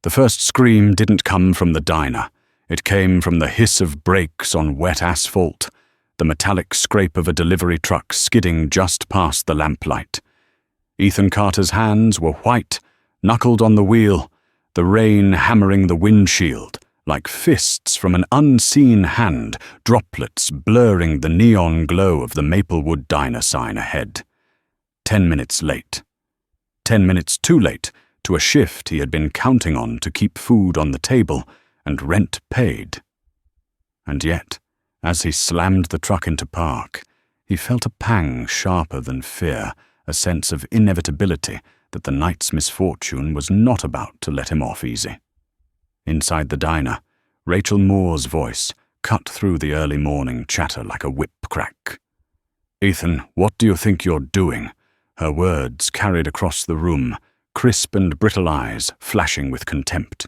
The first scream didn't come from the diner. It came from the hiss of brakes on wet asphalt, the metallic scrape of a delivery truck skidding just past the lamplight. Ethan Carter's hands were white, knuckled on the wheel, the rain hammering the windshield, like fists from an unseen hand, droplets blurring the neon glow of the Maplewood diner sign ahead. 10 minutes late. 10 minutes too late to a shift he had been counting on to keep food on the table and rent paid. And yet, as he slammed the truck into park, he felt a pang sharper than fear, a sense of inevitability that the night's misfortune was not about to let him off easy. Inside the diner, Rachel Moore's voice cut through the early morning chatter like a whip crack. "Ethan, what do you think you're doing?" Her words carried across the room, crisp and brittle eyes flashing with contempt.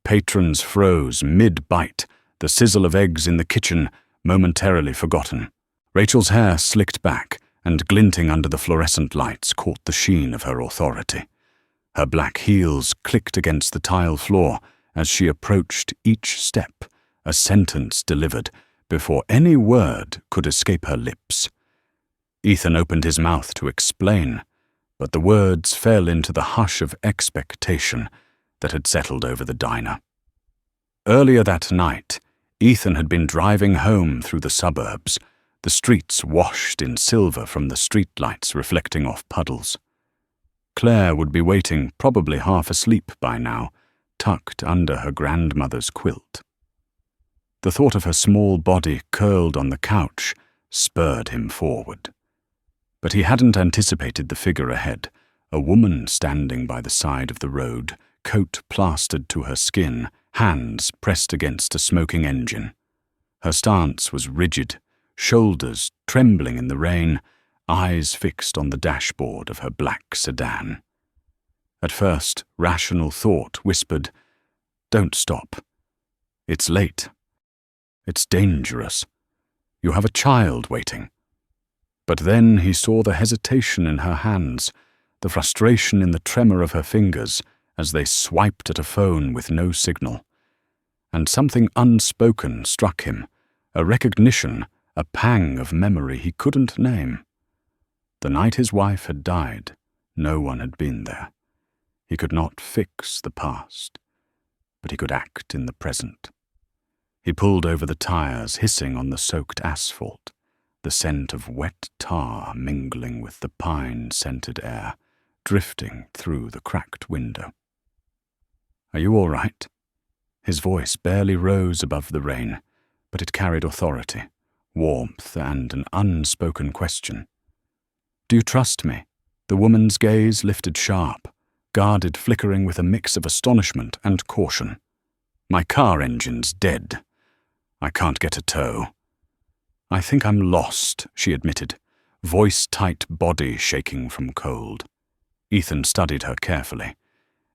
Patrons froze mid-bite, the sizzle of eggs in the kitchen momentarily forgotten. Rachel's hair slicked back, and glinting under the fluorescent lights caught the sheen of her authority. Her black heels clicked against the tile floor as she approached each step, a sentence delivered before any word could escape her lips. Ethan opened his mouth to explain, but the words fell into the hush of expectation that had settled over the diner. Earlier that night, Ethan had been driving home through the suburbs, the streets washed in silver from the streetlights reflecting off puddles. Claire would be waiting, probably half asleep by now, tucked under her grandmother's quilt. The thought of her small body curled on the couch spurred him forward. But he hadn't anticipated the figure ahead, a woman standing by the side of the road, coat plastered to her skin, hands pressed against a smoking engine. Her stance was rigid, shoulders trembling in the rain, eyes fixed on the dashboard of her black sedan. At first, rational thought whispered, "Don't stop. It's late. It's dangerous. You have a child waiting." But then he saw the hesitation in her hands, the frustration in the tremor of her fingers as they swiped at a phone with no signal. And something unspoken struck him, a recognition, a pang of memory he couldn't name. The night his wife had died, no one had been there. He could not fix the past, but he could act in the present. He pulled over the tires, hissing on the soaked asphalt, the scent of wet tar mingling with the pine-scented air, drifting through the cracked window. "Are you all right?" His voice barely rose above the rain, but it carried authority, warmth, and an unspoken question. "Do you trust me?" The woman's gaze lifted sharp, guarded flickering with a mix of astonishment and caution. "My car engine's dead. I can't get a tow." "I think I'm lost," she admitted, voice tight, body shaking from cold. Ethan studied her carefully.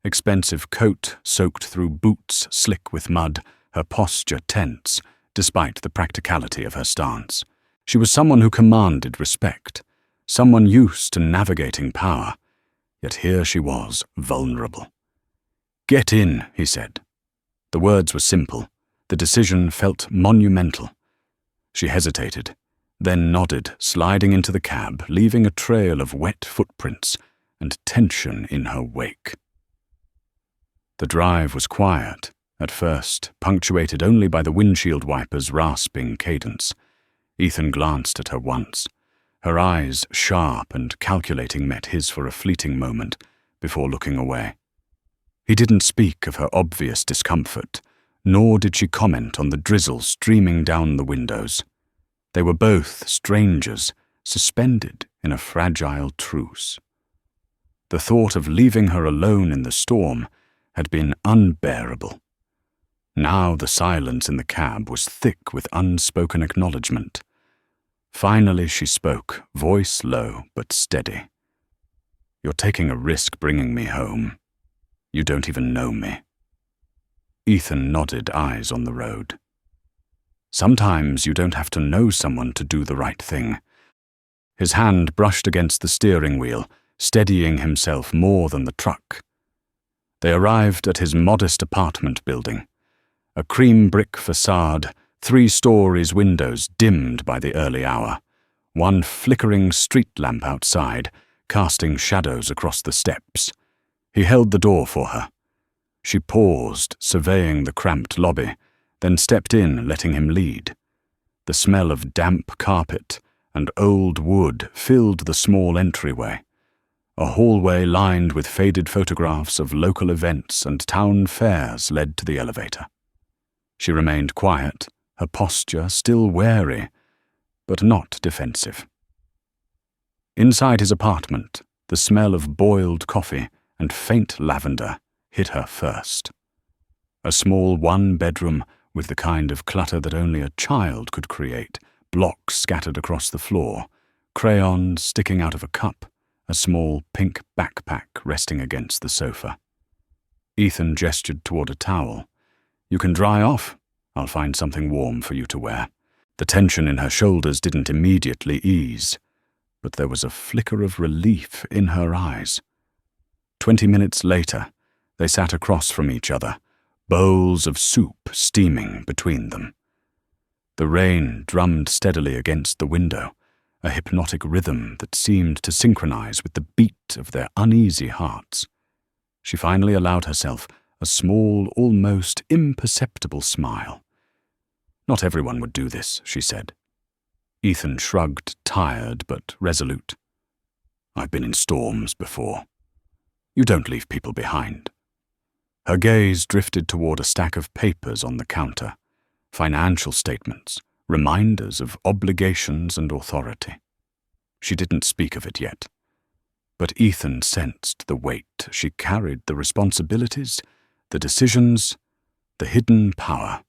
Expensive coat soaked through boots slick with mud, her posture tense, despite the practicality of her stance. She was someone who commanded respect, someone used to navigating power, yet here she was, vulnerable. "Get in," he said. The words were simple. The decision felt monumental. She hesitated, then nodded, sliding into the cab, leaving a trail of wet footprints and tension in her wake. The drive was quiet, at first, punctuated only by the windshield wipers' rasping cadence. Ethan glanced at her once. Her eyes, sharp and calculating, met his for a fleeting moment before looking away. He didn't speak of her obvious discomfort, nor did she comment on the drizzle streaming down the windows. They were both strangers, suspended in a fragile truce. The thought of leaving her alone in the storm had been unbearable. Now the silence in the cab was thick with unspoken acknowledgement. Finally she spoke, voice low but steady. "You're taking a risk bringing me home. You don't even know me." Ethan nodded, eyes on the road. "Sometimes you don't have to know someone to do the right thing." His hand brushed against the steering wheel, steadying himself more than the truck. They arrived at his modest apartment building. A cream brick facade, 3 stories windows dimmed by the early hour, one flickering street lamp outside, casting shadows across the steps. He held the door for her. She paused, surveying the cramped lobby, then stepped in, letting him lead. The smell of damp carpet and old wood filled the small entryway. A hallway lined with faded photographs of local events and town fairs led to the elevator. She remained quiet, her posture still wary, but not defensive. Inside his apartment, the smell of boiled coffee and faint lavender hit her first. A small one-bedroom with the kind of clutter that only a child could create, blocks scattered across the floor, crayons sticking out of a cup, a small pink backpack resting against the sofa. Ethan gestured toward a towel. "You can dry off. I'll find something warm for you to wear." The tension in her shoulders didn't immediately ease, but there was a flicker of relief in her eyes. 20 minutes later, they sat across from each other, bowls of soup steaming between them. The rain drummed steadily against the window, a hypnotic rhythm that seemed to synchronize with the beat of their uneasy hearts. She finally allowed herself a small, almost imperceptible smile. "Not everyone would do this," she said. Ethan shrugged, tired but resolute. "I've been in storms before. You don't leave people behind." Her gaze drifted toward a stack of papers on the counter, financial statements, reminders of obligations and authority. She didn't speak of it yet, but Ethan sensed the weight. She carried the responsibilities, the decisions, the hidden power.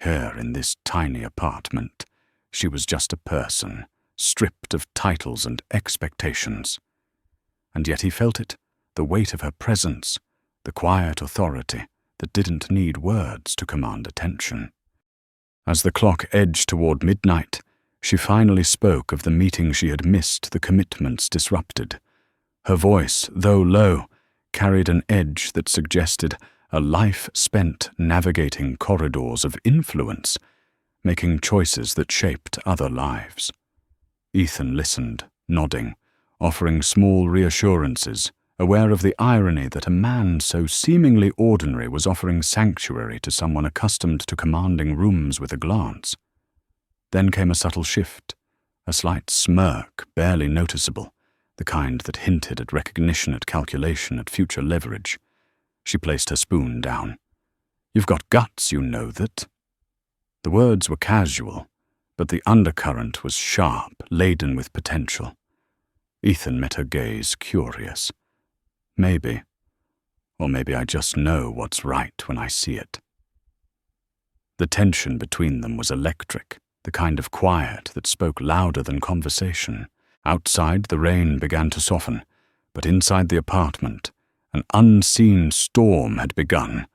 Here in this tiny apartment, she was just a person, stripped of titles and expectations. And yet he felt it, the weight of her presence, the quiet authority that didn't need words to command attention. As the clock edged toward midnight, she finally spoke of the meeting she had missed, the commitments disrupted. Her voice, though low, carried an edge that suggested a life spent navigating corridors of influence, making choices that shaped other lives. Ethan listened, nodding, offering small reassurances, aware of the irony that a man so seemingly ordinary was offering sanctuary to someone accustomed to commanding rooms with a glance. Then came a subtle shift, a slight smirk, barely noticeable, the kind that hinted at recognition, at calculation, at future leverage. She placed her spoon down. "You've got guts, you know that." The words were casual, but the undercurrent was sharp, laden with potential. Ethan met her gaze, curious. Maybe, or maybe I just know what's right when I see it. The tension between them was electric, the kind of quiet that spoke louder than conversation. Outside, the rain began to soften, but inside the apartment, an unseen storm had begun,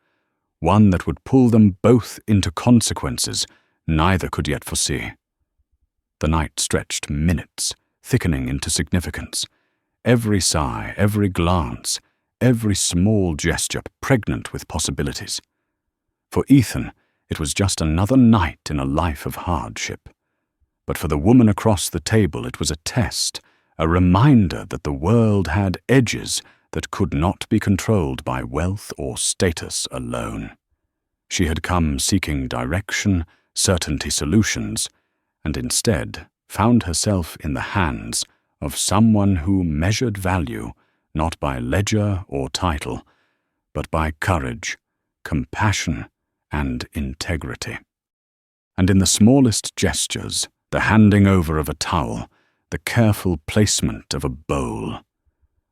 one that would pull them both into consequences neither could yet foresee. The night stretched minutes, thickening into significance. Every sigh, every glance, every small gesture pregnant with possibilities. For Ethan, it was just another night in a life of hardship. But for the woman across the table, it was a test, a reminder that the world had edges that could not be controlled by wealth or status alone. She had come seeking direction, certainty, solutions, and instead found herself in the hands of someone who measured value not by ledger or title, but by courage, compassion, and integrity. And in the smallest gestures, the handing over of a towel, the careful placement of a bowl,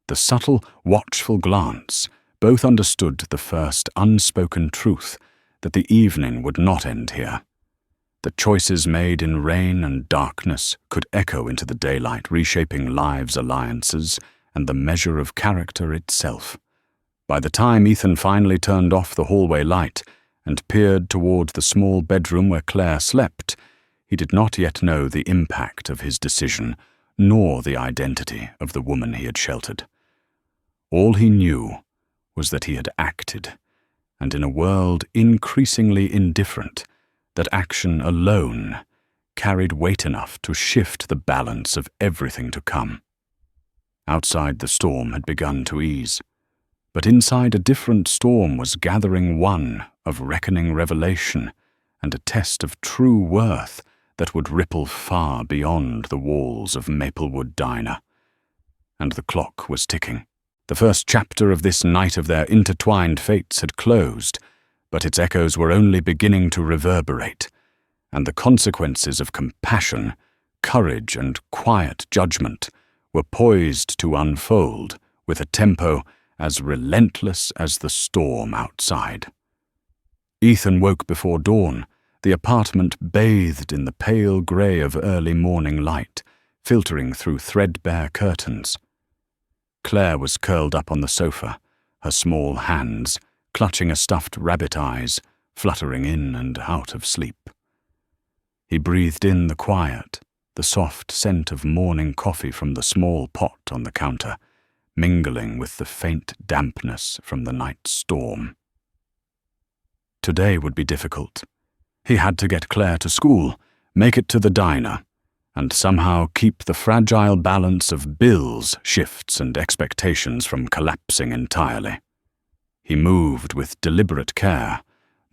the subtle, watchful glance, both understood the first unspoken truth that the evening would not end here. The choices made in rain and darkness could echo into the daylight, reshaping lives, alliances, and the measure of character itself. By the time Ethan finally turned off the hallway light and peered toward the small bedroom where Claire slept, he did not yet know the impact of his decision, nor the identity of the woman he had sheltered. All he knew was that he had acted, and in a world increasingly indifferent, that action alone carried weight enough to shift the balance of everything to come. Outside, the storm had begun to ease, but inside a different storm was gathering, one of reckoning revelation and a test of true worth that would ripple far beyond the walls of Maplewood Diner. And the clock was ticking. The first chapter of this night of their intertwined fates had closed, but its echoes were only beginning to reverberate, and the consequences of compassion, courage, and quiet judgment were poised to unfold with a tempo as relentless as the storm outside. Ethan woke before dawn, the apartment bathed in the pale grey of early morning light, filtering through threadbare curtains. Claire was curled up on the sofa, her small hands clutching a stuffed rabbit eyes, fluttering in and out of sleep. He breathed in the quiet, the soft scent of morning coffee from the small pot on the counter, mingling with the faint dampness from the night storm. Today would be difficult. He had to get Claire to school, make it to the diner, and somehow keep the fragile balance of bills, shifts, and expectations from collapsing entirely. He moved with deliberate care,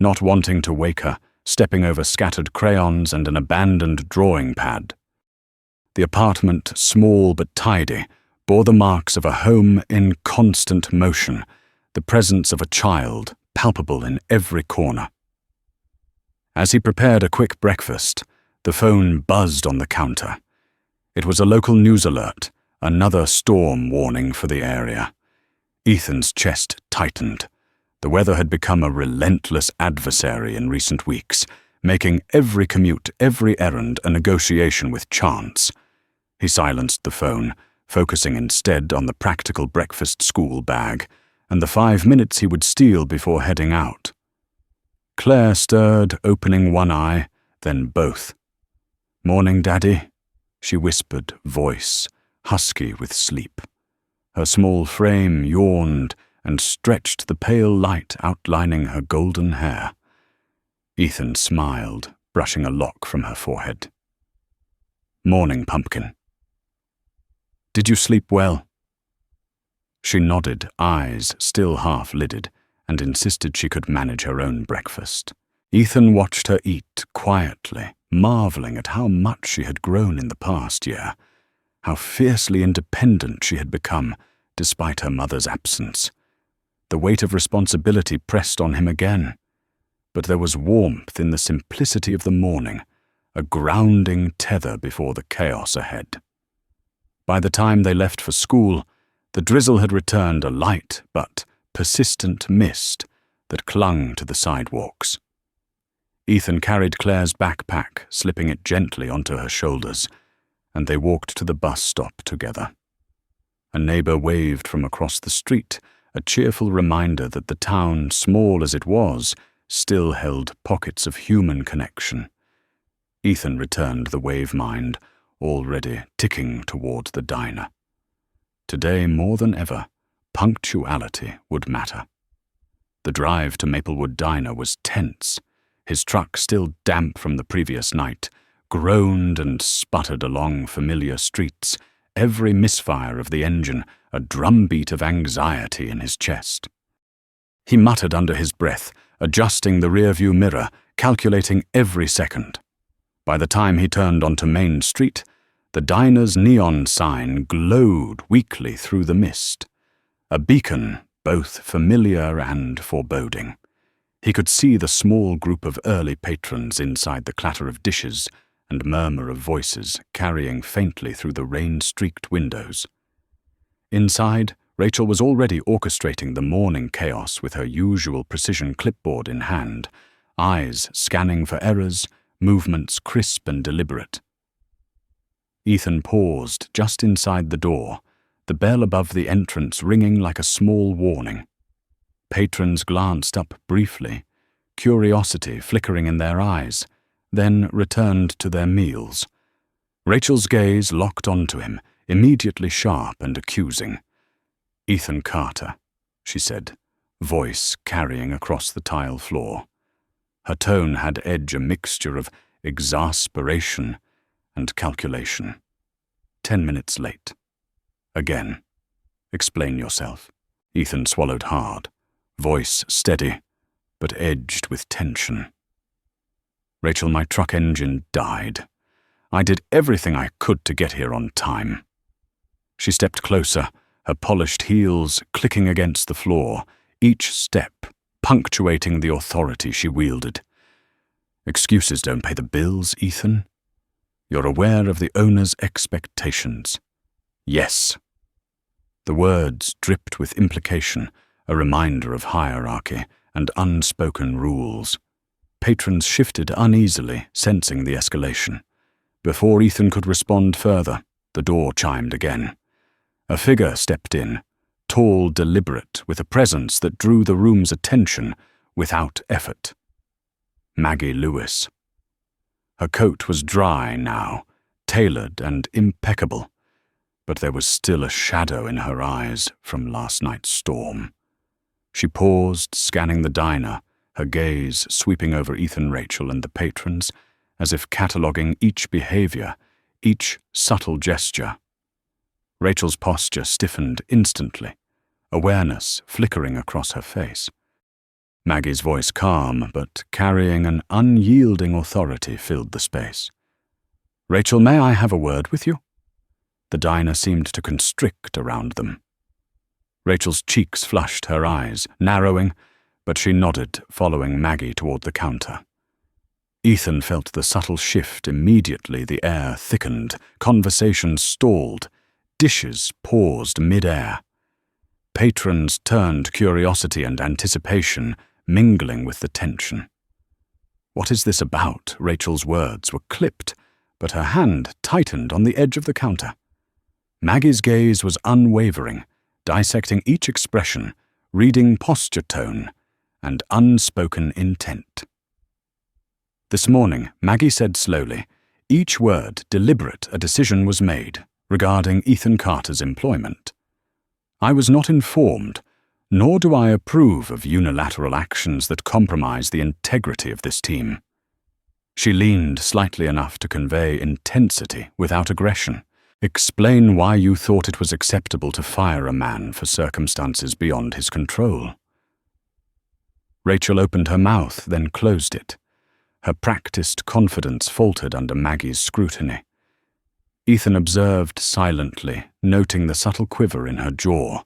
not wanting to wake her, stepping over scattered crayons and an abandoned drawing pad. The apartment, small but tidy, bore the marks of a home in constant motion, the presence of a child palpable in every corner. As he prepared a quick breakfast, the phone buzzed on the counter. It was a local news alert, another storm warning for the area. Ethan's chest tightened. The weather had become a relentless adversary in recent weeks, making every commute, every errand a negotiation with chance. He silenced the phone, focusing instead on the practical breakfast school bag and the 5 minutes he would steal before heading out. Claire stirred, opening one eye, then both. "Morning, Daddy," she whispered, voice husky with sleep. Her small frame yawned and stretched the pale light outlining her golden hair. Ethan smiled, brushing a lock from her forehead. "Morning, Pumpkin." "Did you sleep well?" She nodded, eyes still half-lidded, and insisted she could manage her own breakfast. Ethan watched her eat quietly, marveling at how much she had grown in the past year, how fiercely independent she had become, despite her mother's absence. The weight of responsibility pressed on him again, but there was warmth in the simplicity of the morning, a grounding tether before the chaos ahead. By the time they left for school, the drizzle had returned, a light but persistent mist that clung to the sidewalks. Ethan carried Claire's backpack, slipping it gently onto her shoulders, and they walked to the bus stop together. A neighbor waved from across the street, a cheerful reminder that the town, small as it was, still held pockets of human connection. Ethan returned the wave mind, already ticking toward the diner. Today, more than ever, punctuality would matter. The drive to Maplewood Diner was tense. His truck, still damp from the previous night, groaned and sputtered along familiar streets, every misfire of the engine a drumbeat of anxiety in his chest. He muttered under his breath, adjusting the rearview mirror, calculating every second. By the time he turned onto Main Street, the diner's neon sign glowed weakly through the mist, a beacon both familiar and foreboding. He could see the small group of early patrons inside the clatter of dishes and murmur of voices carrying faintly through the rain-streaked windows. Inside, Rachel was already orchestrating the morning chaos with her usual precision clipboard in hand, eyes scanning for errors, movements crisp and deliberate. Ethan paused just inside the door, the bell above the entrance ringing like a small warning. Patrons glanced up briefly, curiosity flickering in their eyes, then returned to their meals. Rachel's gaze locked onto him, immediately sharp and accusing. "Ethan Carter," she said, voice carrying across the tile floor. Her tone had edge a mixture of exasperation and calculation. 10 minutes late. Again. Explain yourself. Ethan swallowed hard, voice steady, but edged with tension. Rachel, my truck engine died. I did everything I could to get here on time. She stepped closer, her polished heels clicking against the floor, each step punctuating the authority she wielded. Excuses don't pay the bills, Ethan. You're aware of the owner's expectations. Yes. The words dripped with implication, a reminder of hierarchy and unspoken rules. Patrons shifted uneasily, sensing the escalation. Before Ethan could respond further, the door chimed again. A figure stepped in, tall, deliberate, with a presence that drew the room's attention without effort. Maggie Lewis. Her coat was dry now, tailored and impeccable, but there was still a shadow in her eyes from last night's storm. She paused, scanning the diner, her gaze sweeping over Ethan, Rachel, and the patrons, as if cataloguing each behavior, each subtle gesture. Rachel's posture stiffened instantly, awareness flickering across her face. Maggie's voice calm, but carrying an unyielding authority, filled the space. Rachel, may I have a word with you? The diner seemed to constrict around them. Rachel's cheeks flushed, her eyes narrowing, but she nodded, following Maggie toward the counter. Ethan felt the subtle shift immediately. The air thickened, conversation stalled, dishes paused mid-air. Patrons turned, curiosity and anticipation mingling with the tension. What is this about? Rachel's words were clipped, but her hand tightened on the edge of the counter. Maggie's gaze was unwavering, dissecting each expression, reading posture tone and unspoken intent. This morning, Maggie said slowly, each word deliberate, a decision was made regarding Ethan Carter's employment. I was not informed, nor do I approve of unilateral actions that compromise the integrity of this team. She leaned slightly enough to convey intensity without aggression. Explain why you thought it was acceptable to fire a man for circumstances beyond his control. Rachel opened her mouth, then closed it. Her practiced confidence faltered under Maggie's scrutiny. Ethan observed silently, noting the subtle quiver in her jaw,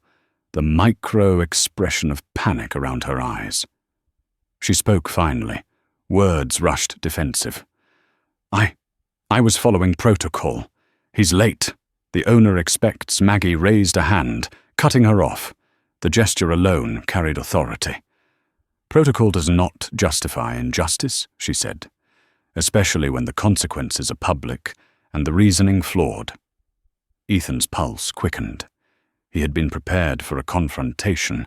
the micro-expression of panic around her eyes. She spoke finally, words rushed defensive. I was following protocol. He's late. The owner expects. Maggie raised a hand, cutting her off. The gesture alone carried authority. Protocol does not justify injustice, she said, especially when the consequences are public and the reasoning flawed. Ethan's pulse quickened. He had been prepared for a confrontation,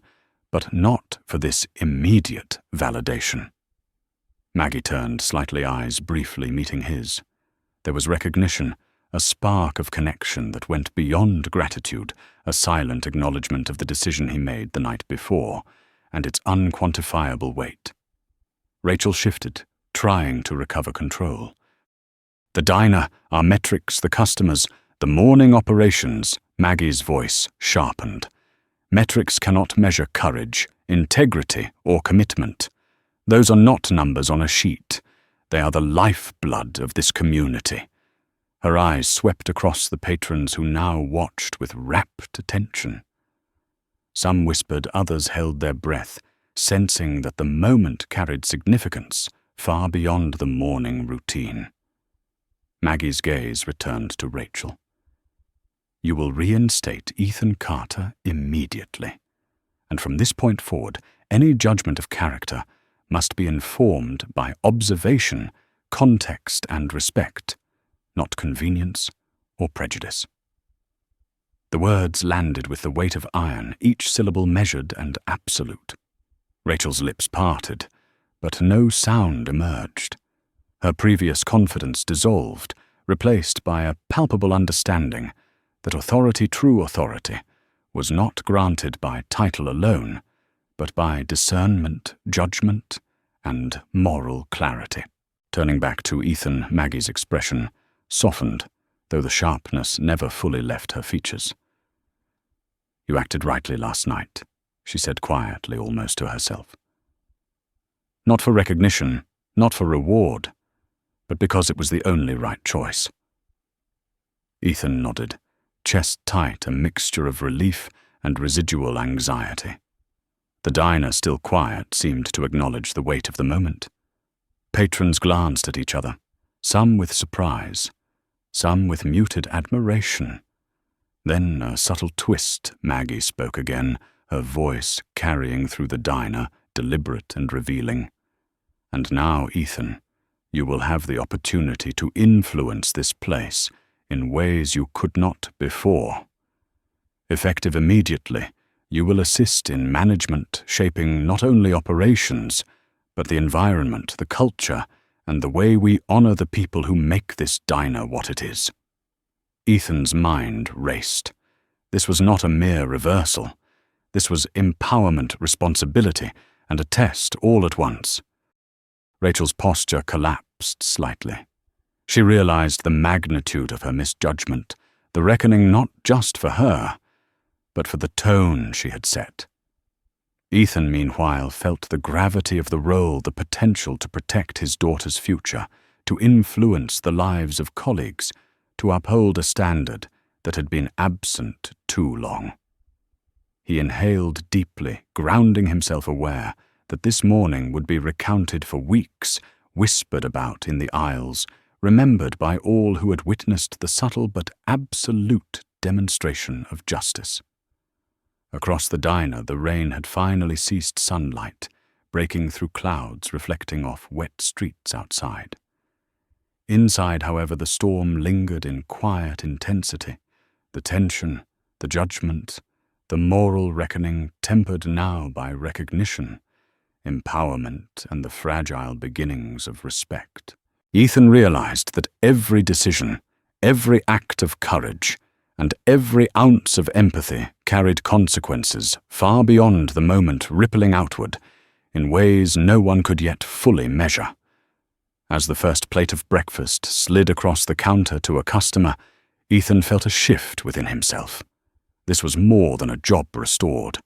but not for this immediate validation. Maggie turned, slightly, eyes briefly meeting his. There was recognition, a spark of connection that went beyond gratitude, a silent acknowledgement of the decision he made the night before, and its unquantifiable weight. Rachel shifted, trying to recover control. The diner, our metrics, the customers, the morning operations, Maggie's voice sharpened. Metrics cannot measure courage, integrity, or commitment. Those are not numbers on a sheet. They are the lifeblood of this community. Her eyes swept across the patrons who now watched with rapt attention. Some whispered, others held their breath, sensing that the moment carried significance far beyond the morning routine. Maggie's gaze returned to Rachel. You will reinstate Ethan Carter immediately. And from this point forward, any judgment of character must be informed by observation, context, and respect, not convenience or prejudice. The words landed with the weight of iron, each syllable measured and absolute. Rachel's lips parted, but no sound emerged. Her previous confidence dissolved, replaced by a palpable understanding that authority, true authority, was not granted by title alone, but by discernment, judgment, and moral clarity. Turning back to Ethan, Maggie's expression softened, though the sharpness never fully left her features. "You acted rightly last night," she said quietly, almost to herself. "Not for recognition, not for reward, but because it was the only right choice." Ethan nodded, chest tight, a mixture of relief and residual anxiety. The diner, still quiet, seemed to acknowledge the weight of the moment. Patrons glanced at each other, some with surprise, some with muted admiration. Then, a subtle twist, Maggie spoke again, her voice carrying through the diner, deliberate and revealing. "And now, Ethan, you will have the opportunity to influence this place in ways you could not before. Effective immediately, you will assist in management, shaping not only operations, but the environment, the culture, and the way we honor the people who make this diner what it is." Ethan's mind raced. This was not a mere reversal. This was empowerment, responsibility, and a test all at once. Rachel's posture collapsed slightly. She realized the magnitude of her misjudgment, the reckoning not just for her, but for the tone she had set. Ethan, meanwhile, felt the gravity of the role, the potential to protect his daughter's future, to influence the lives of colleagues, to uphold a standard that had been absent too long. He inhaled deeply, grounding himself aware that this morning would be recounted for weeks, whispered about in the aisles, remembered by all who had witnessed the subtle but absolute demonstration of justice. Across the diner, the rain had finally ceased sunlight, breaking through clouds reflecting off wet streets outside. Inside, however, the storm lingered in quiet intensity, the tension, the judgment, the moral reckoning tempered now by recognition, empowerment, and the fragile beginnings of respect. Ethan realized that every decision, every act of courage, and every ounce of empathy carried consequences far beyond the moment, rippling outward in ways no one could yet fully measure. As the first plate of breakfast slid across the counter to a customer, Ethan felt a shift within himself. This was more than a job restored.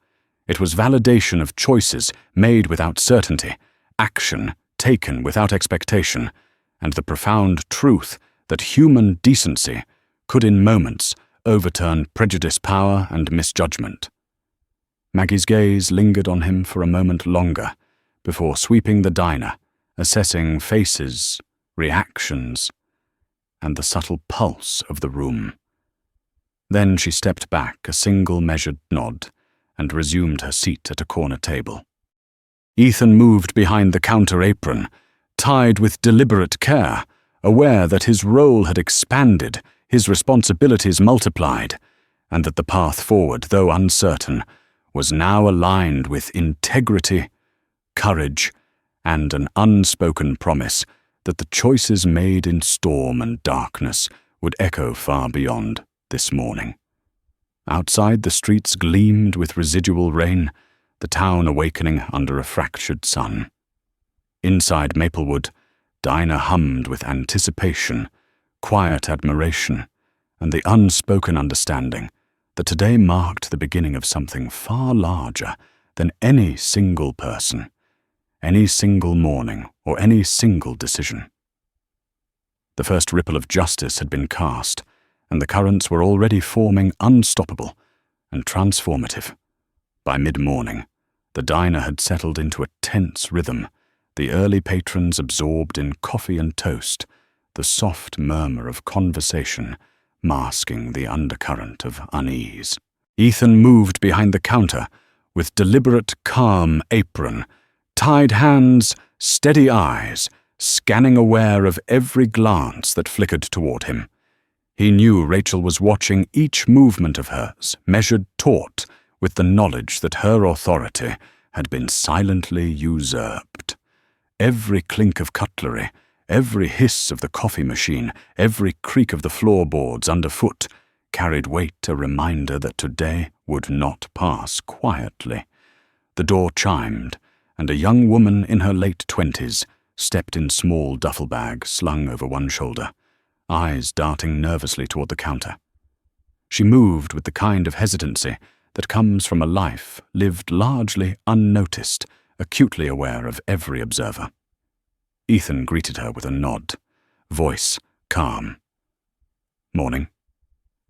It was validation of choices made without certainty, action taken without expectation, and the profound truth that human decency could in moments overturn prejudice, power, and misjudgment. Maggie's gaze lingered on him for a moment longer before sweeping the diner, assessing faces, reactions, and the subtle pulse of the room. Then she stepped back, a single measured nod, and resumed her seat at a corner table. Ethan moved behind the counter apron, tied with deliberate care, aware that his role had expanded, his responsibilities multiplied, and that the path forward, though uncertain, was now aligned with integrity, courage, and an unspoken promise that the choices made in storm and darkness would echo far beyond this morning. Outside, the streets gleamed with residual rain, the town awakening under a fractured sun. Inside Maplewood, Dinah hummed with anticipation, quiet admiration, and the unspoken understanding that today marked the beginning of something far larger than any single person, any single morning, or any single decision. The first ripple of justice had been cast, and the currents were already forming, unstoppable and transformative. By mid-morning, the diner had settled into a tense rhythm, the early patrons absorbed in coffee and toast, the soft murmur of conversation masking the undercurrent of unease. Ethan moved behind the counter with deliberate, calm apron, tied hands, steady eyes, scanning aware of every glance that flickered toward him. He knew Rachel was watching each movement of hers, measured taut with the knowledge that her authority had been silently usurped. Every clink of cutlery, every hiss of the coffee machine, every creak of the floorboards underfoot carried weight, a reminder that today would not pass quietly. The door chimed, and a young woman in her late 20s stepped in small duffel bag slung over one shoulder, eyes darting nervously toward the counter. She moved with the kind of hesitancy that comes from a life lived largely unnoticed, acutely aware of every observer. Ethan greeted her with a nod, voice calm. "Morning.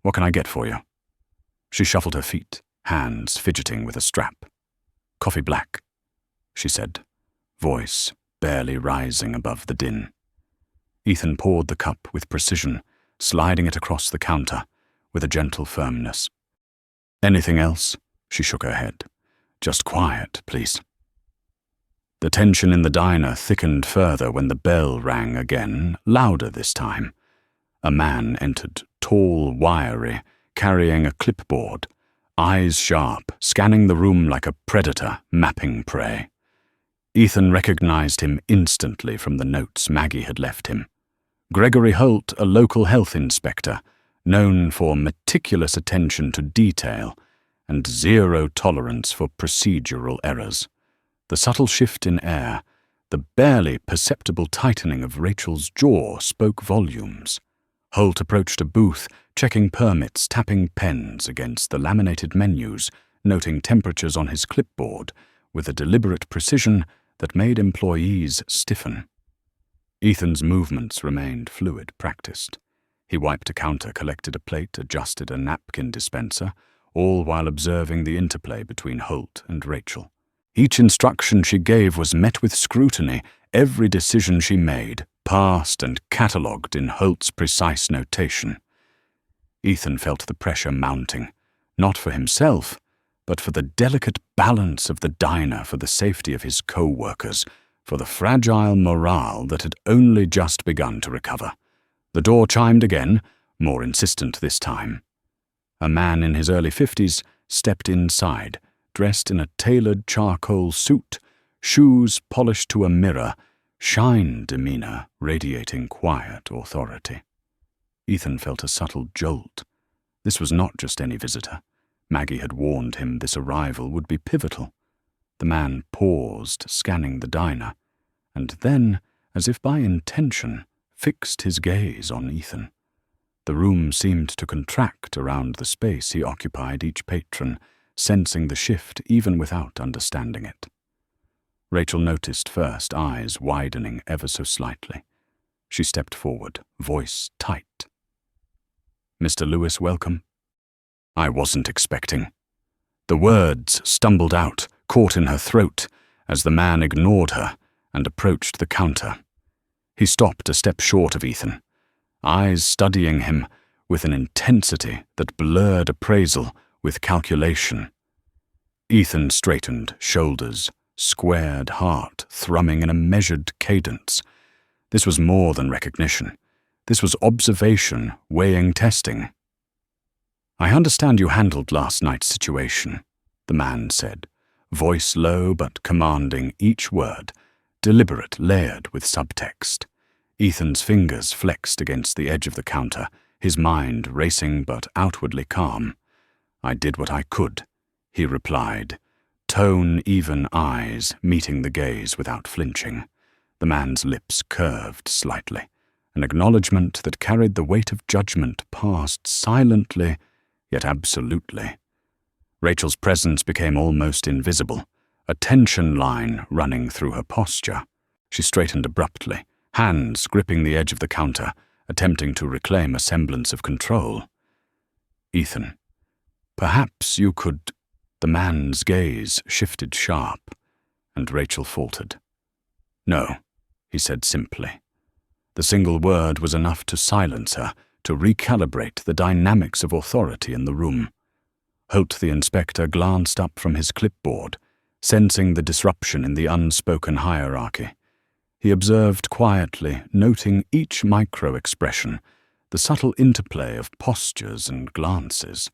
What can I get for you?" She shuffled her feet, hands fidgeting with a strap. "Coffee black," she said, voice barely rising above the din. Ethan poured the cup with precision, sliding it across the counter with a gentle firmness. "Anything else?" She shook her head. "Just quiet, please." The tension in the diner thickened further when the bell rang again, louder this time. A man entered, tall, wiry, carrying a clipboard, eyes sharp, scanning the room like a predator mapping prey. Ethan recognized him instantly from the notes Maggie had left him. Gregory Holt, a local health inspector, known for meticulous attention to detail and zero tolerance for procedural errors. The subtle shift in air, the barely perceptible tightening of Rachel's jaw spoke volumes. Holt approached a booth, checking permits, tapping pens against the laminated menus, noting temperatures on his clipboard with a deliberate precision that made employees stiffen. Ethan's movements remained fluid, practiced. He wiped a counter, collected a plate, adjusted a napkin dispenser, all while observing the interplay between Holt and Rachel. Each instruction she gave was met with scrutiny, every decision she made, parsed and catalogued in Holt's precise notation. Ethan felt the pressure mounting, not for himself, but for the delicate balance of the diner, for the safety of his co-workers, for the fragile morale that had only just begun to recover. The door chimed again, more insistent this time. A man in his early 50s stepped inside, dressed in a tailored charcoal suit, shoes polished to a mirror, shine demeanor radiating quiet authority. Ethan felt a subtle jolt. This was not just any visitor. Maggie had warned him this arrival would be pivotal. The man paused, scanning the diner, and then, as if by intention, fixed his gaze on Ethan. The room seemed to contract around the space he occupied, each patron sensing the shift even without understanding it. Rachel noticed first, eyes widening ever so slightly. She stepped forward, voice tight. "Mr. Lewis, welcome." "I wasn't expecting." The words stumbled out, caught in her throat, as the man ignored her and approached the counter. He stopped a step short of Ethan, eyes studying him with an intensity that blurred appraisal with calculation. Ethan straightened, shoulders squared, heart thrumming in a measured cadence. This was more than recognition. This was observation, weighing, testing. "I understand you handled last night's situation," the man said, voice low but commanding each word, deliberate, layered with subtext. Ethan's fingers flexed against the edge of the counter, his mind racing but outwardly calm. "I did what I could," he replied, tone even, eyes meeting the gaze without flinching. The man's lips curved slightly, an acknowledgement that carried the weight of judgment passed silently, yet absolutely. Rachel's presence became almost invisible, a tension line running through her posture. She straightened abruptly, hands gripping the edge of the counter, attempting to reclaim a semblance of control. "Ethan, perhaps you could—" The man's gaze shifted sharp, and Rachel faltered. "No," he said simply. The single word was enough to silence her, to recalibrate the dynamics of authority in the room. Holt the inspector glanced up from his clipboard, sensing the disruption in the unspoken hierarchy. He observed quietly, noting each micro-expression, the subtle interplay of postures and glances.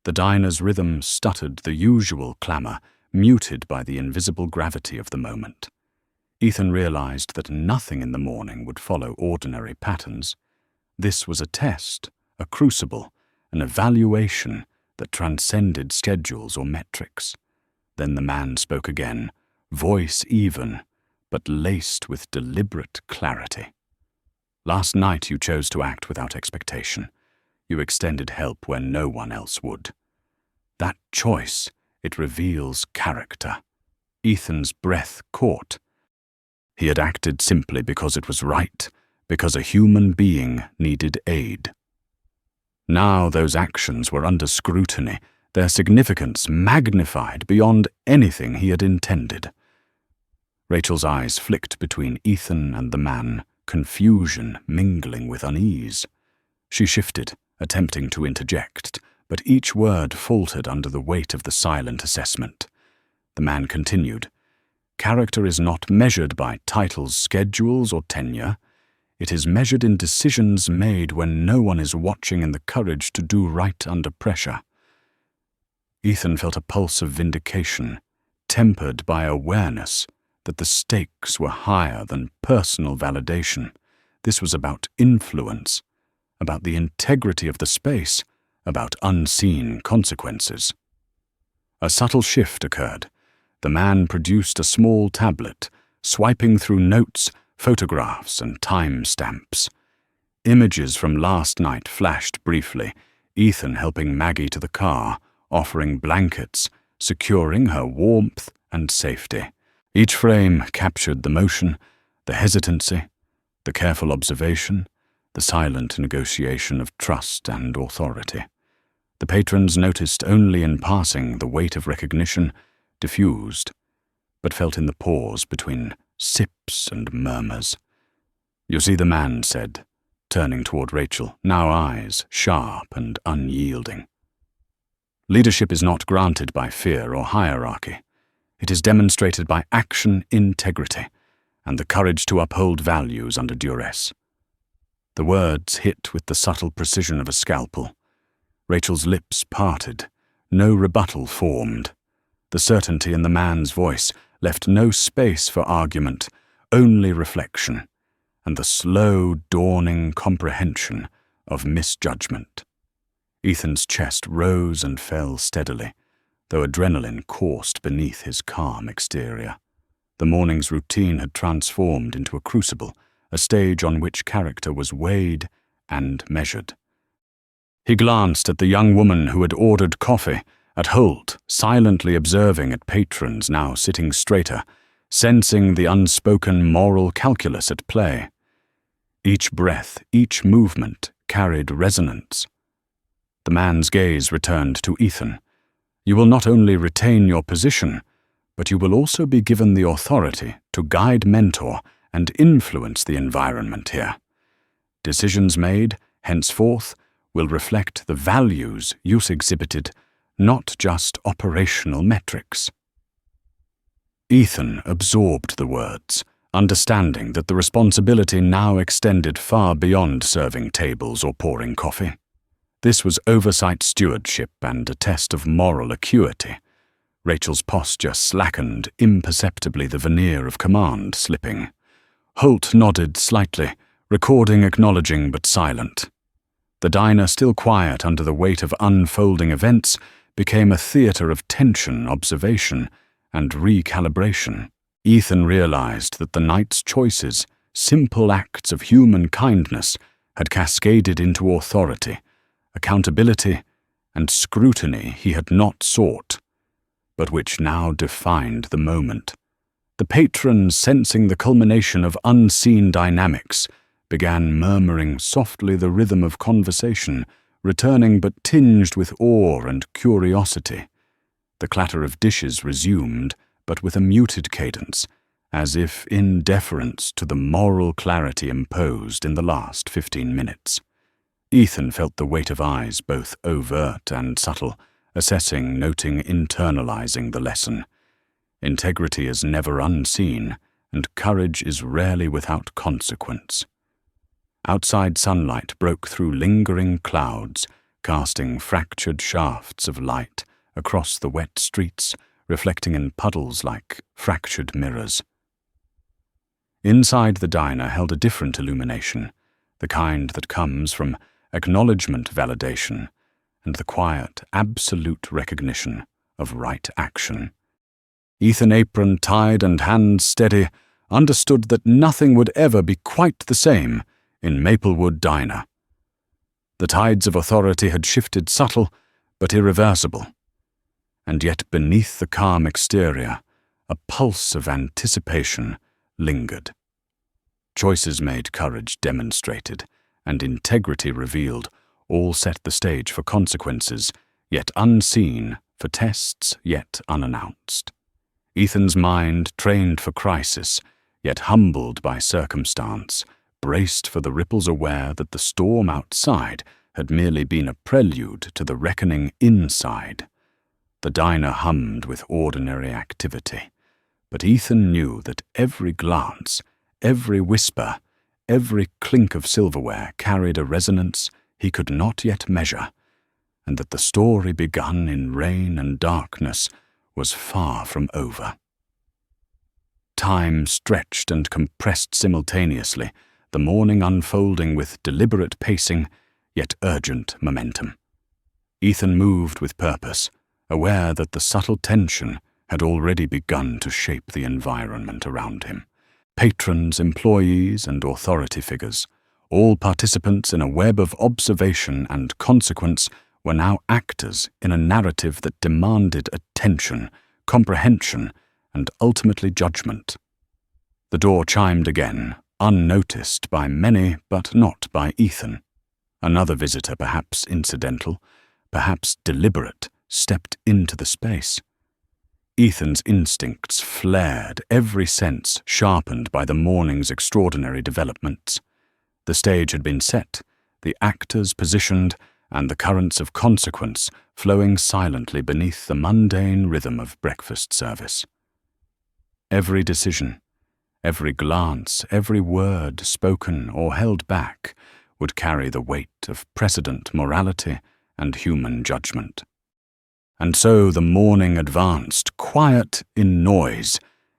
The diner's rhythm stuttered the usual clamor, muted by the invisible gravity of the moment. Ethan realized that nothing in the morning would follow ordinary patterns. This was a test, a crucible, an evaluation that transcended schedules or metrics. Then the man spoke again, voice even, but laced with deliberate clarity. "Last night you chose to act without expectation. You extended help when no one else would. That choice, it reveals character." Ethan's breath caught. He had acted simply because it was right, because a human being needed aid. Now those actions were under scrutiny, their significance magnified beyond anything he had intended. Rachel's eyes flicked between Ethan and the man, confusion mingling with unease. She shifted, attempting to interject, but each word faltered under the weight of the silent assessment. The man continued, "Character is not measured by titles, schedules, or tenure. It is measured in decisions made when no one is watching and the courage to do right under pressure." Ethan felt a pulse of vindication, tempered by awareness that the stakes were higher than personal validation. This was about influence, about the integrity of the space, about unseen consequences. A subtle shift occurred. The man produced a small tablet, swiping through notes, photographs, and time stamps. Images from last night flashed briefly, Ethan helping Maggie to the car, offering blankets, securing her warmth and safety. Each frame captured the motion, the hesitancy, the careful observation, the silent negotiation of trust and authority. The patrons noticed only in passing the weight of recognition, diffused, but felt in the pause between sips and murmurs. "You see," the man said, turning toward Rachel, now eyes sharp and unyielding. "Leadership is not granted by fear or hierarchy. It is demonstrated by action, integrity, and the courage to uphold values under duress." The words hit with the subtle precision of a scalpel. Rachel's lips parted, no rebuttal formed. The certainty in the man's voice left no space for argument, only reflection, and the slow, dawning comprehension of misjudgment. Ethan's chest rose and fell steadily, though adrenaline coursed beneath his calm exterior. The morning's routine had transformed into a crucible, a stage on which character was weighed and measured. He glanced at the young woman who had ordered coffee, at Holt, silently observing at patrons now sitting straighter, sensing the unspoken moral calculus at play. Each breath, each movement carried resonance. The man's gaze returned to Ethan. "You will not only retain your position, but you will also be given the authority to guide, mentor, and influence the environment here. Decisions made, henceforth, will reflect the values you exhibited, not just operational metrics." Ethan absorbed the words, understanding that the responsibility now extended far beyond serving tables or pouring coffee. This was oversight stewardship and a test of moral acuity. Rachel's posture slackened imperceptibly, the veneer of command slipping. Holt nodded slightly, recording, acknowledging, but silent. The diner, still quiet under the weight of unfolding events, became a theater of tension, observation, and recalibration. Ethan realized that the night's choices, simple acts of human kindness, had cascaded into authority, accountability, and scrutiny he had not sought, but which now defined the moment. The patrons, sensing the culmination of unseen dynamics, began murmuring softly the rhythm of conversation, returning but tinged with awe and curiosity. The clatter of dishes resumed, but with a muted cadence, as if in deference to the moral clarity imposed in the last 15 minutes. Ethan felt the weight of eyes, both overt and subtle, assessing, noting, internalizing the lesson. Integrity is never unseen, and courage is rarely without consequence. Outside sunlight broke through lingering clouds, casting fractured shafts of light across the wet streets, reflecting in puddles like fractured mirrors. Inside the diner held a different illumination, the kind that comes from acknowledgement validation and the quiet, absolute recognition of right action. Ethan, apron tied and hands steady, understood that nothing would ever be quite the same in Maplewood Diner. The tides of authority had shifted, subtle but irreversible. And yet beneath the calm exterior, a pulse of anticipation lingered. Choices made, courage demonstrated, and integrity revealed all set the stage for consequences, yet unseen, for tests yet unannounced. Ethan's mind, trained for crisis, yet humbled by circumstance, braced for the ripples, aware that the storm outside had merely been a prelude to the reckoning inside. The diner hummed with ordinary activity, but Ethan knew that every glance, every whisper, every clink of silverware carried a resonance he could not yet measure, and that the story begun in rain and darkness was far from over. Time stretched and compressed simultaneously, the morning unfolding with deliberate pacing, yet urgent momentum. Ethan moved with purpose, aware that the subtle tension had already begun to shape the environment around him. Patrons, employees, and authority figures, all participants in a web of observation and consequence, were now actors in a narrative that demanded attention, comprehension, and ultimately judgment. The door chimed again, unnoticed by many but not by Ethan. Another visitor, perhaps incidental, perhaps deliberate, stepped into the space. Ethan's instincts flared, every sense sharpened by the morning's extraordinary developments. The stage had been set, the actors positioned, and the currents of consequence flowing silently beneath the mundane rhythm of breakfast service. Every decision, every glance, every word spoken or held back would carry the weight of precedent, morality, and human judgment. And so the morning advanced, quiet in noise,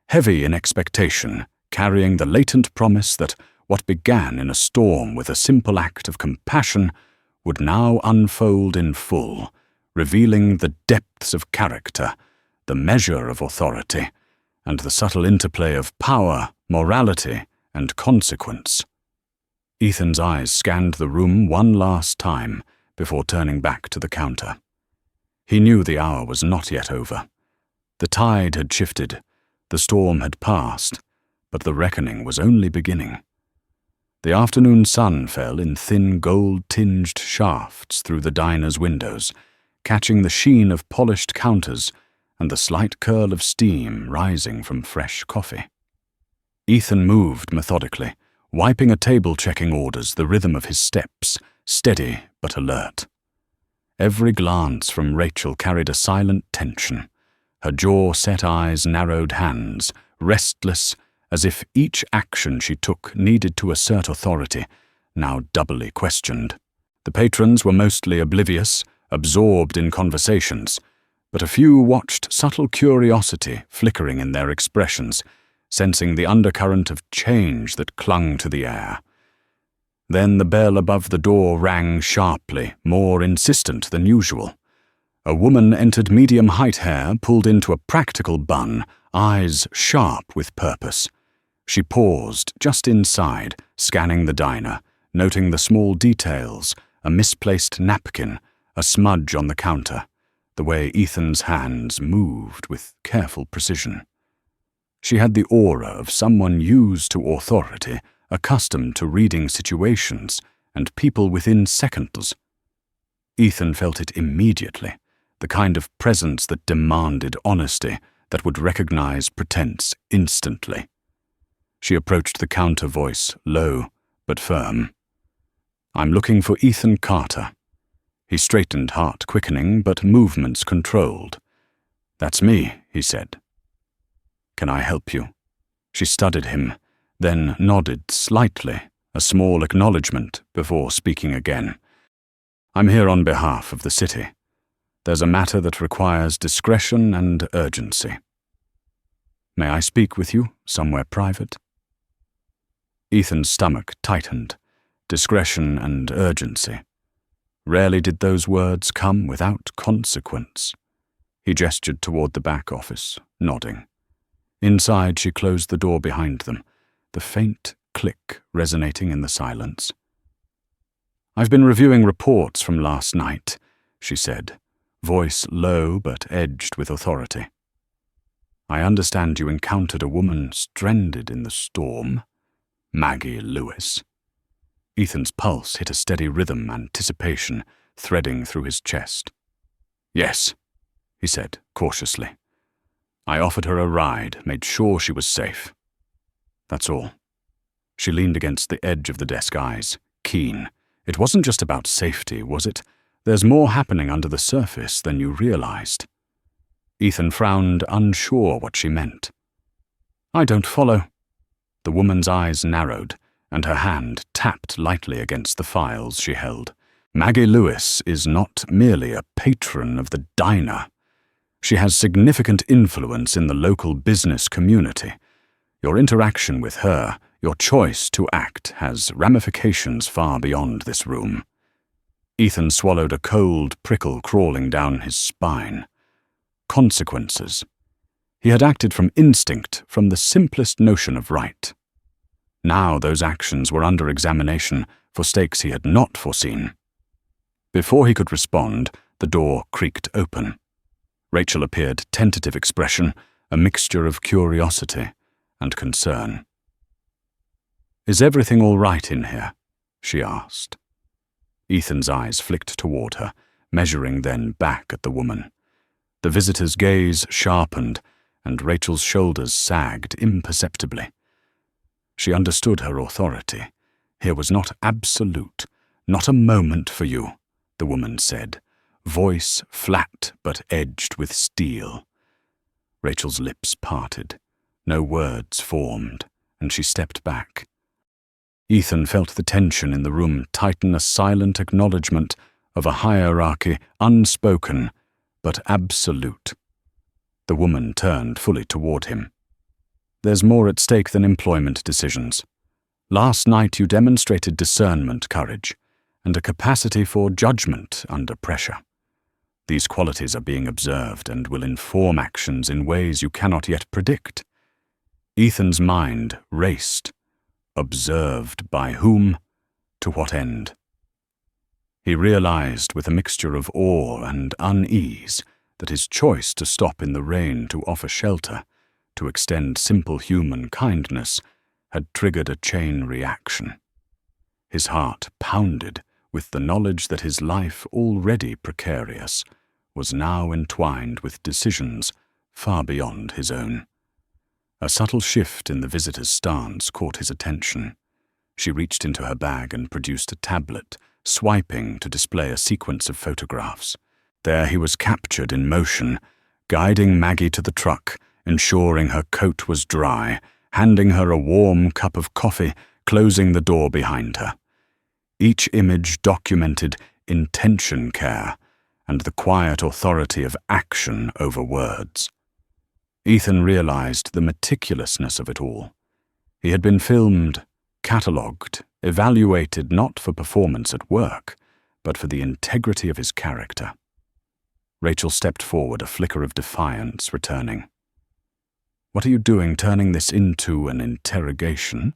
heavy in expectation, carrying the latent promise that what began in a storm with a simple act of compassion would now unfold in full, revealing the depths of character, the measure of authority, and the subtle interplay of power, morality, and consequence. Ethan's eyes scanned the room one last time before turning back to the counter. He knew the hour was not yet over. The tide had shifted, the storm had passed, but the reckoning was only beginning. The afternoon sun fell in thin gold-tinged shafts through the diner's windows, catching the sheen of polished counters and the slight curl of steam rising from fresh coffee. Ethan moved methodically, wiping a table, checking orders, the rhythm of his steps, steady but alert. Every glance from Rachel carried a silent tension, her jaw-set eyes, narrowed hands, restless, as if each action she took needed to assert authority, now doubly questioned. The patrons were mostly oblivious, absorbed in conversations, but a few watched, subtle curiosity flickering in their expressions, sensing the undercurrent of change that clung to the air. Then the bell above the door rang sharply, more insistent than usual. A woman entered, medium-height hair pulled into a practical bun, eyes sharp with purpose. She paused just inside, scanning the diner, noting the small details, a misplaced napkin, a smudge on the counter, the way Ethan's hands moved with careful precision. She had the aura of someone used to authority, accustomed to reading situations and people within seconds. Ethan felt it immediately, the kind of presence that demanded honesty, that would recognize pretense instantly. She approached the counter, voice low but firm. "I'm looking for Ethan Carter." He straightened, heart quickening but movements controlled. "That's me," he said. "Can I help you?" She studied him, then nodded slightly, a small acknowledgement before speaking again. "I'm here on behalf of the city. There's a matter that requires discretion and urgency. May I speak with you somewhere private?" Ethan's stomach tightened. Discretion and urgency. Rarely did those words come without consequence. He gestured toward the back office, nodding. Inside, she closed the door behind them, the faint click resonating in the silence. "I've been reviewing reports from last night," she said, voice low but edged with authority. "I understand you encountered a woman stranded in the storm, Maggie Lewis." Ethan's pulse hit a steady rhythm, anticipation threading through his chest. "Yes," he said, cautiously. "I offered her a ride, made sure she was safe. That's all." She leaned against the edge of the desk, eyes keen. "It wasn't just about safety, was it? There's more happening under the surface than you realized." Ethan frowned, unsure what she meant. "I don't follow." The woman's eyes narrowed, and her hand tapped lightly against the files she held. "Maggie Lewis is not merely a patron of the diner. She has significant influence in the local business community. Your interaction with her, your choice to act, has ramifications far beyond this room." Ethan swallowed, a cold prickle crawling down his spine. Consequences. He had acted from instinct, from the simplest notion of right. Now those actions were under examination for stakes he had not foreseen. Before he could respond, the door creaked open. Rachel appeared, tentative expression, a mixture of curiosity and concern. "Is everything all right in here?" she asked. Ethan's eyes flicked toward her, measuring then back at the woman. The visitor's gaze sharpened, and Rachel's shoulders sagged imperceptibly. She understood her authority. Here was not absolute, not a moment for you, the woman said, voice flat but edged with steel. Rachel's lips parted. No words formed, and she stepped back. Ethan felt the tension in the room tighten, a silent acknowledgement of a hierarchy unspoken but absolute. The woman turned fully toward him. "There's more at stake than employment decisions. Last night you demonstrated discernment, courage, and a capacity for judgment under pressure. These qualities are being observed and will inform actions in ways you cannot yet predict." Ethan's mind raced. Observed by whom? To what end? He realized with a mixture of awe and unease that his choice to stop in the rain to offer shelter, to extend simple human kindness, had triggered a chain reaction. His heart pounded with the knowledge that his life, already precarious, was now entwined with decisions far beyond his own. A subtle shift in the visitor's stance caught his attention. She reached into her bag and produced a tablet, swiping to display a sequence of photographs. There he was captured in motion, guiding Maggie to the truck, ensuring her coat was dry, handing her a warm cup of coffee, closing the door behind her. Each image documented intention care and the quiet authority of action over words. Ethan realized the meticulousness of it all. He had been filmed, catalogued, evaluated not for performance at work, but for the integrity of his character. Rachel stepped forward, a flicker of defiance returning. "What are you doing, turning this into an interrogation?"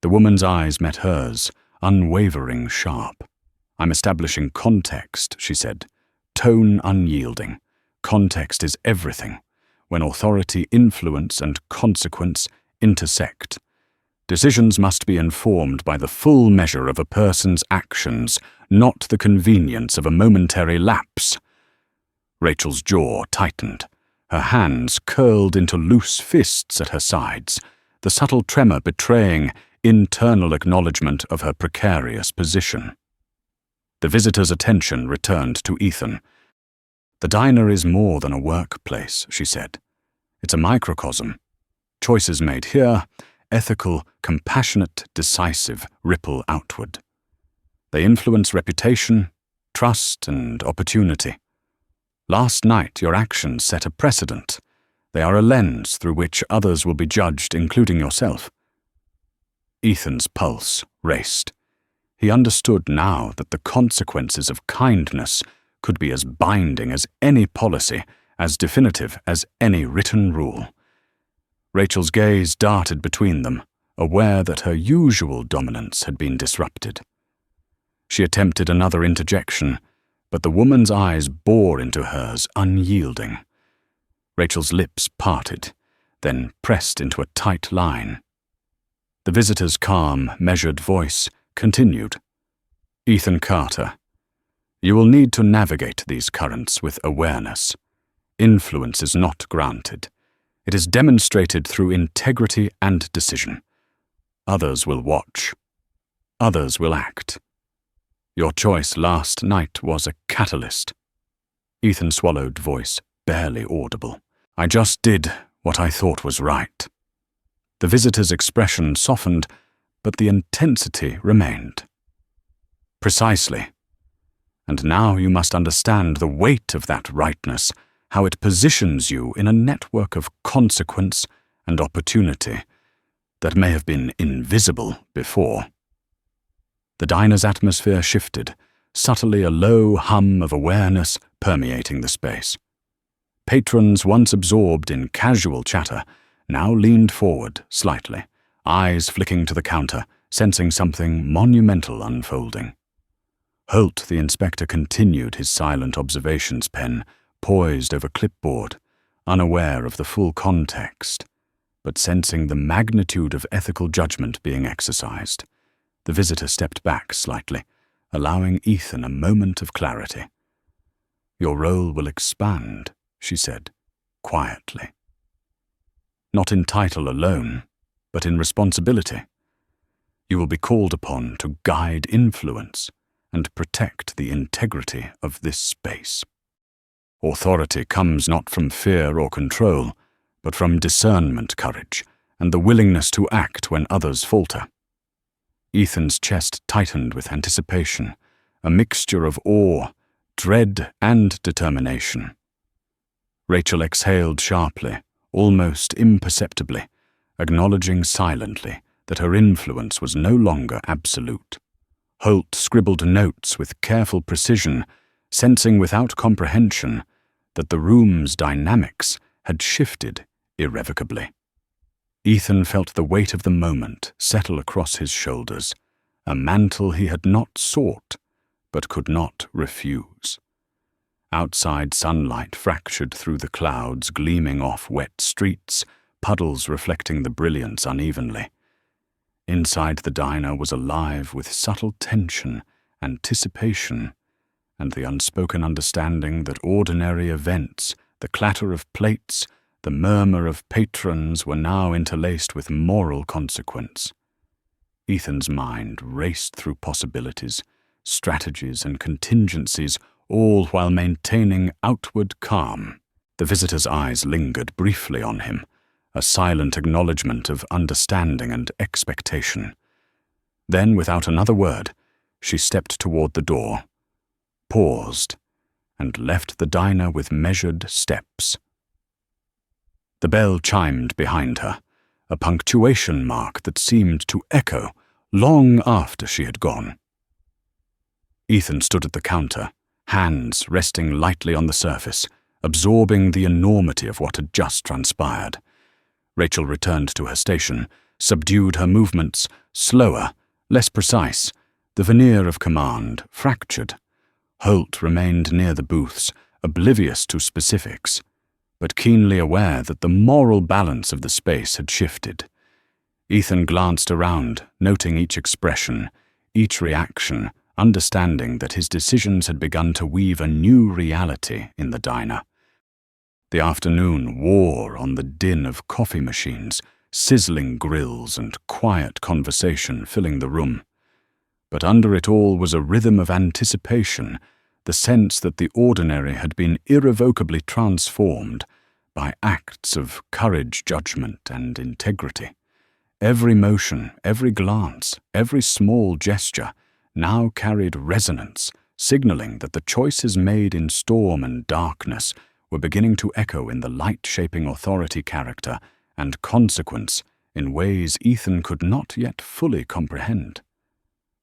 The woman's eyes met hers, unwavering, sharp. "I'm establishing context," she said, tone unyielding. "Context is everything. When authority, influence, and consequence intersect. Decisions must be informed by the full measure of a person's actions, not the convenience of a momentary lapse." Rachel's jaw tightened. Her hands curled into loose fists at her sides, the subtle tremor betraying internal acknowledgement of her precarious position. The visitor's attention returned to Ethan. "The diner is more than a workplace," she said. "It's a microcosm. Choices made here, ethical, compassionate, decisive, ripple outward. They influence reputation, trust, and opportunity. Last night your actions set a precedent. They are a lens through which others will be judged, including yourself." Ethan's pulse raced. He understood now that the consequences of kindness could be as binding as any policy, as definitive as any written rule. Rachel's gaze darted between them, aware that her usual dominance had been disrupted. She attempted another interjection, but the woman's eyes bore into hers, unyielding. Rachel's lips parted, then pressed into a tight line. The visitor's calm, measured voice continued. "Ethan Carter, you will need to navigate these currents with awareness. Influence is not granted. It is demonstrated through integrity and decision. Others will watch. Others will act. Your choice last night was a catalyst." Ethan swallowed, voice barely audible. "I just did what I thought was right." The visitor's expression softened, but the intensity remained. "Precisely. And now you must understand the weight of that rightness, how it positions you in a network of consequence and opportunity that may have been invisible before." The diner's atmosphere shifted, subtly a low hum of awareness permeating the space. Patrons once absorbed in casual chatter now leaned forward slightly, eyes flicking to the counter, sensing something monumental unfolding. Holt, the inspector, continued his silent observations pen, poised over clipboard, unaware of the full context, but sensing the magnitude of ethical judgment being exercised. The visitor stepped back slightly, allowing Ethan a moment of clarity. "Your role will expand," she said, quietly. "Not in title alone, but in responsibility. You will be called upon to guide influence and protect the integrity of this space. Authority comes not from fear or control, but from discernment, courage, and the willingness to act when others falter." Ethan's chest tightened with anticipation, a mixture of awe, dread, and determination. Rachel exhaled sharply, almost imperceptibly, acknowledging silently that her influence was no longer absolute. Holt scribbled notes with careful precision, sensing without comprehension that the room's dynamics had shifted irrevocably. Ethan felt the weight of the moment settle across his shoulders, a mantle he had not sought, but could not refuse. Outside sunlight fractured through the clouds, gleaming off wet streets, puddles reflecting the brilliance unevenly. Inside the diner was alive with subtle tension, anticipation, and the unspoken understanding that ordinary events, the clatter of plates, the murmur of patrons were now interlaced with moral consequence. Ethan's mind raced through possibilities, strategies, and contingencies, all while maintaining outward calm. The visitor's eyes lingered briefly on him, a silent acknowledgement of understanding and expectation. Then, without another word, she stepped toward the door, paused, and left the diner with measured steps. The bell chimed behind her, a punctuation mark that seemed to echo long after she had gone. Ethan stood at the counter, hands resting lightly on the surface, absorbing the enormity of what had just transpired. Rachel returned to her station, subdued her movements, slower, less precise, the veneer of command fractured. Holt remained near the booths, oblivious to specifics, but keenly aware that the moral balance of the space had shifted. Ethan glanced around, noting each expression, each reaction, understanding that his decisions had begun to weave a new reality in the diner. The afternoon wore on the din of coffee machines, sizzling grills, and quiet conversation filling the room. But under it all was a rhythm of anticipation, the sense that the ordinary had been irrevocably transformed by acts of courage, judgment, and integrity. Every motion, every glance, every small gesture now carried resonance, signaling that the choices made in storm and darkness were beginning to echo in the light-shaping authority character and consequence in ways Ethan could not yet fully comprehend.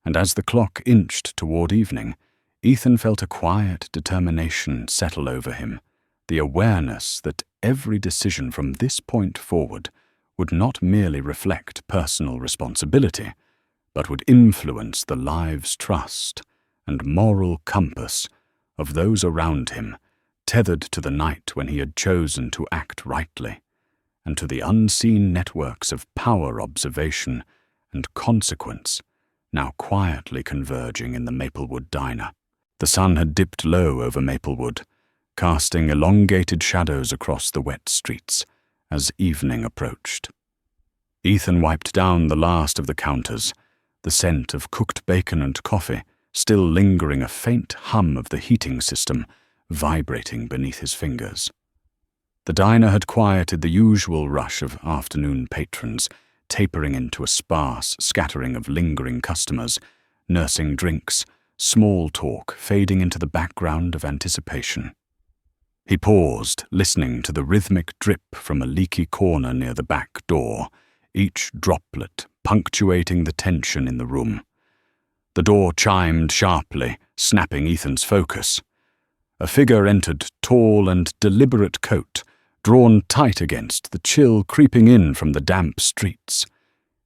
And as the clock inched toward evening, Ethan felt a quiet determination settle over him, the awareness that every decision from this point forward would not merely reflect personal responsibility, but would influence the lives' trust and moral compass of those around him, tethered to the night when he had chosen to act rightly, and to the unseen networks of power observation and consequence now quietly converging in the Maplewood diner. The sun had dipped low over Maplewood, casting elongated shadows across the wet streets as evening approached. Ethan wiped down the last of the counters, the scent of cooked bacon and coffee still lingering, a faint hum of the heating system vibrating beneath his fingers. The diner had quieted the usual rush of afternoon patrons, tapering into a sparse scattering of lingering customers, nursing drinks, small talk fading into the background of anticipation. He paused, listening to the rhythmic drip from a leaky corner near the back door, each droplet punctuating the tension in the room. The door chimed sharply, snapping Ethan's focus. A figure entered, tall and deliberate coat, drawn tight against the chill creeping in from the damp streets.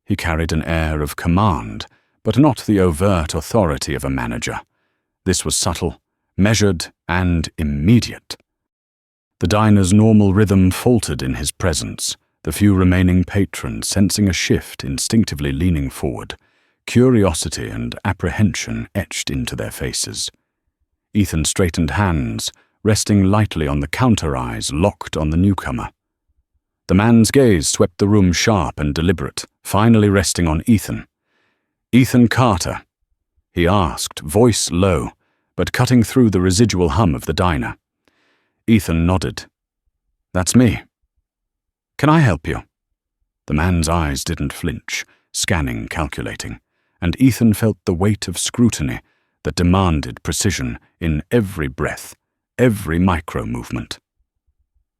He carried an air of command, but not the overt authority of a manager. This was subtle, measured, and immediate. The diner's normal rhythm faltered in his presence, the few remaining patrons sensing a shift instinctively leaning forward, curiosity and apprehension etched into their faces. Ethan straightened hands, resting lightly on the counter eyes locked on the newcomer. The man's gaze swept the room sharp and deliberate, finally resting on Ethan. "Ethan Carter?" he asked, voice low, but cutting through the residual hum of the diner. Ethan nodded. "That's me. Can I help you?" The man's eyes didn't flinch, scanning, calculating, and Ethan felt the weight of scrutiny that demanded precision in every breath, every micro-movement.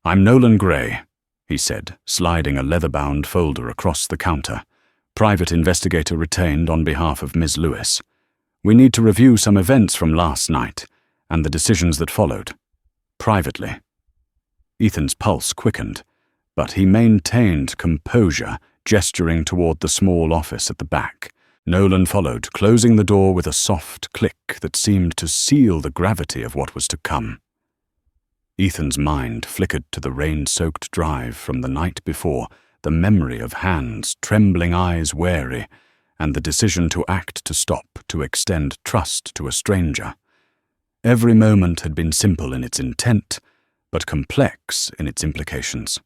"I'm Nolan Gray," he said, sliding a leather-bound folder across the counter. "Private investigator retained on behalf of Ms. Lewis. We need to review some events from last night and the decisions that followed. Privately." Ethan's pulse quickened, but he maintained composure, gesturing toward the small office at the back. Nolan followed, closing the door with a soft click that seemed to seal the gravity of what was to come. Ethan's mind flickered to the rain-soaked drive from the night before, the memory of hands, trembling eyes wary, and the decision to act, to stop, to extend trust to a stranger. Every moment had been simple in its intent, but complex in its implications.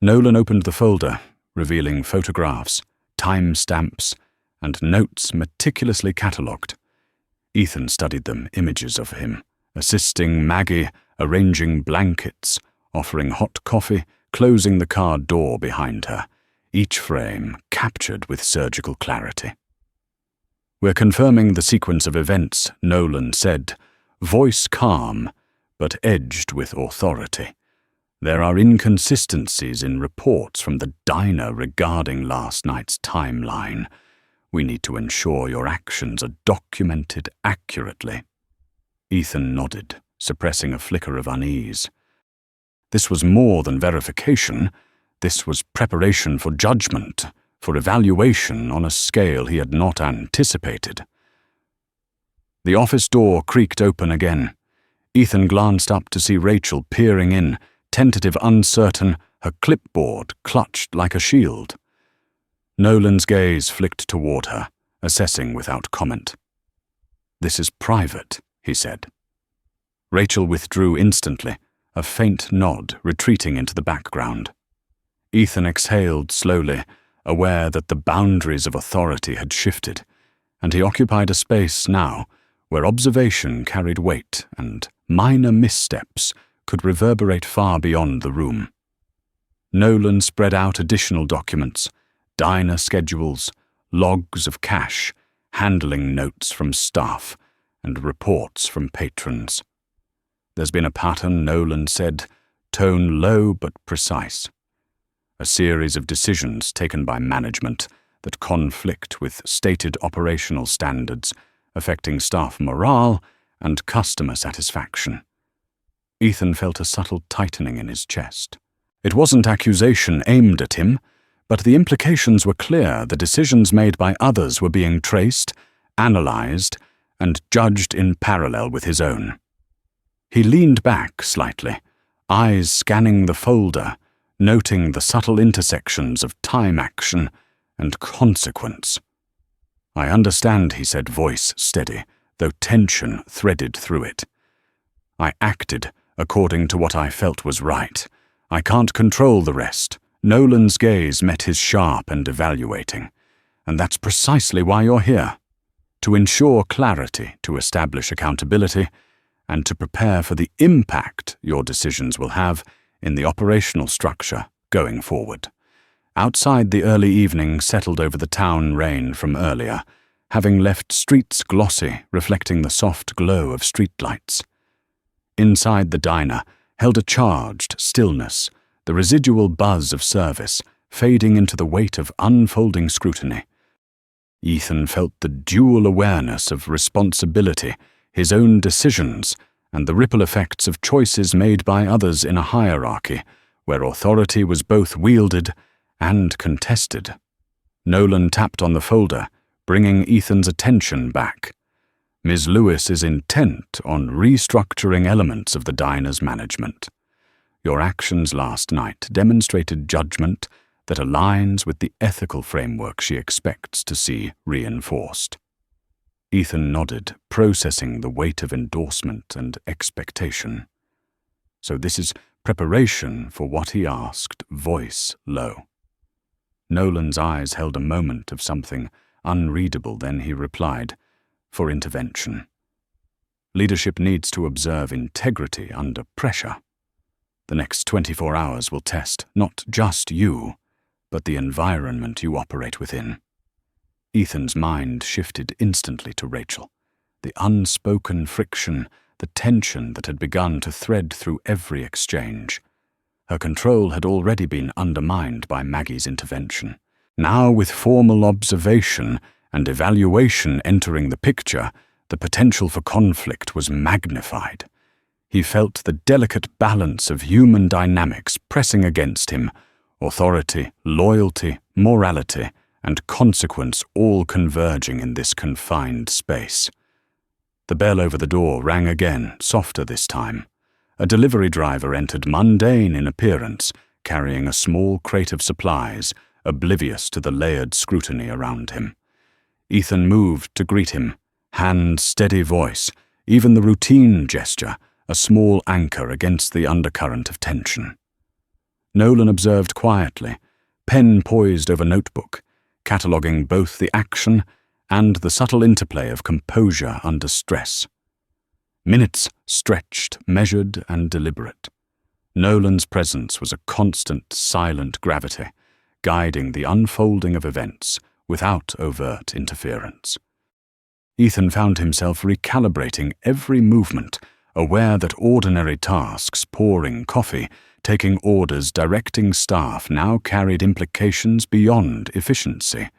Nolan opened the folder, revealing photographs, time-stamps, and notes meticulously catalogued. Ethan studied them, images of him, assisting Maggie, arranging blankets, offering hot coffee, closing the car door behind her, each frame captured with surgical clarity. "We're confirming the sequence of events," Nolan said, voice calm, but edged with authority. "There are inconsistencies in reports from the diner regarding last night's timeline. We need to ensure your actions are documented accurately." Ethan nodded, suppressing a flicker of unease. This was more than verification. This was preparation for judgment, for evaluation on a scale he had not anticipated. The office door creaked open again. Ethan glanced up to see Rachel peering in, tentative, uncertain, her clipboard clutched like a shield. Nolan's gaze flicked toward her, assessing without comment. "This is private," he said. Rachel withdrew instantly, a faint nod retreating into the background. Ethan exhaled slowly, aware that the boundaries of authority had shifted, and he occupied a space now where observation carried weight and minor missteps could reverberate far beyond the room. Nolan spread out additional documents, diner schedules, logs of cash, handling notes from staff, and reports from patrons. "There's been a pattern," Nolan said, tone low but precise. "A series of decisions taken by management that conflict with stated operational standards, affecting staff morale and customer satisfaction. Ethan felt a subtle tightening in his chest. It wasn't accusation aimed at him, but the implications were clear. The decisions made by others were being traced, analyzed, and judged in parallel with his own. He leaned back slightly, eyes scanning the folder, noting the subtle intersections of time action and consequence. "I understand," he said, voice steady, though tension threaded through it. "I acted according to what I felt was right. I can't control the rest." Nolan's gaze met his sharp and evaluating. "And that's precisely why you're here. To ensure clarity, to establish accountability, and to prepare for the impact your decisions will have in the operational structure going forward." Outside, the early evening settled over the town rain from earlier, having left streets glossy, reflecting the soft glow of streetlights. Inside, the diner held a charged stillness, the residual buzz of service fading into the weight of unfolding scrutiny. Ethan felt the dual awareness of responsibility, his own decisions, and the ripple effects of choices made by others in a hierarchy, where authority was both wielded and contested. Nolan tapped on the folder, bringing Ethan's attention back. "Ms. Lewis is intent on restructuring elements of the diner's management. Your actions last night demonstrated judgment that aligns with the ethical framework she expects to see reinforced." Ethan nodded, processing the weight of endorsement and expectation. "So this is preparation for what he asked," voice low. Nolan's eyes held a moment of something unreadable, then he replied, "For intervention. Leadership needs to observe integrity under pressure. The next 24 hours will test not just you, but the environment you operate within." Ethan's mind shifted instantly to Rachel. The unspoken friction, the tension that had begun to thread through every exchange. Her control had already been undermined by Maggie's intervention. Now, with formal observation and evaluation entering the picture, the potential for conflict was magnified. He felt the delicate balance of human dynamics pressing against him, authority, loyalty, morality, and consequence all converging in this confined space. The bell over the door rang again, softer this time. A delivery driver entered, mundane in appearance, carrying a small crate of supplies, oblivious to the layered scrutiny around him. Ethan moved to greet him, hand steady voice, even the routine gesture, a small anchor against the undercurrent of tension. Nolan observed quietly, pen poised over notebook, cataloguing both the action and the subtle interplay of composure under stress. Minutes stretched, measured, and deliberate. Nolan's presence was a constant, silent gravity, guiding the unfolding of events without overt interference. Ethan found himself recalibrating every movement, aware that ordinary tasks, pouring coffee, taking orders, directing staff, now carried implications beyond efficiency.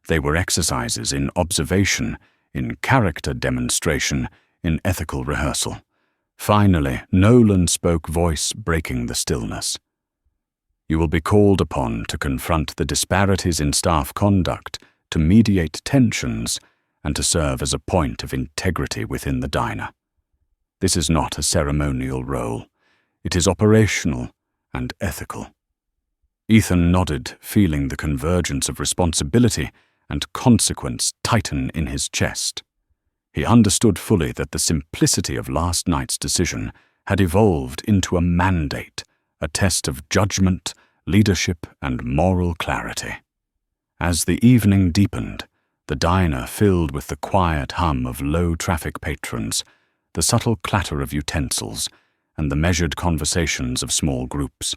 They were exercises in observation, in character demonstration, in ethical rehearsal. Finally, Nolan spoke, voice breaking the stillness. "You will be called upon to confront the disparities in staff conduct, to mediate tensions, and to serve as a point of integrity within the diner. This is not a ceremonial role. It is operational and ethical." Ethan nodded, feeling the convergence of responsibility and consequence tighten in his chest. He understood fully that the simplicity of last night's decision had evolved into a mandate, a test of judgment, leadership, and moral clarity. As the evening deepened, the diner filled with the quiet hum of low-traffic patrons, the subtle clatter of utensils, and the measured conversations of small groups.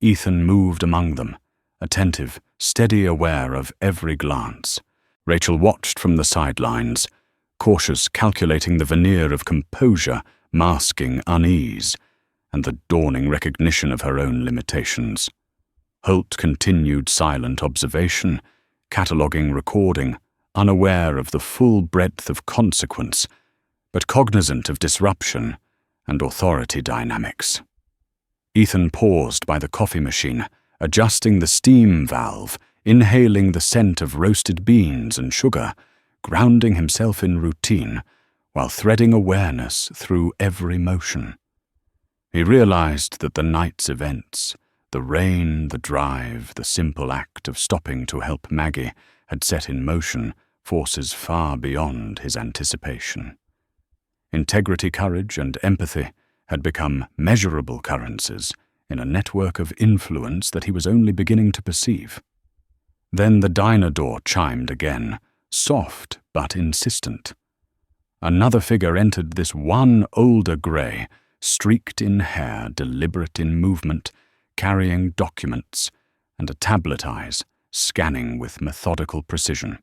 Ethan moved among them, attentive, steady, aware of every glance. Rachel watched from the sidelines, cautious, calculating the veneer of composure masking unease and the dawning recognition of her own limitations. Holt continued silent observation, cataloguing, recording, unaware of the full breadth of consequence, but cognizant of disruption and authority dynamics. Ethan paused by the coffee machine, adjusting the steam valve, inhaling the scent of roasted beans and sugar, grounding himself in routine while threading awareness through every motion. He realized that the night's events, the rain, the drive, the simple act of stopping to help Maggie, had set in motion forces far beyond his anticipation. Integrity, courage, and empathy had become measurable currencies in a network of influence that he was only beginning to perceive. Then the diner door chimed again, soft but insistent. Another figure entered, this one older grey, streaked in hair, deliberate in movement, carrying documents, and a tablet eyes scanning with methodical precision.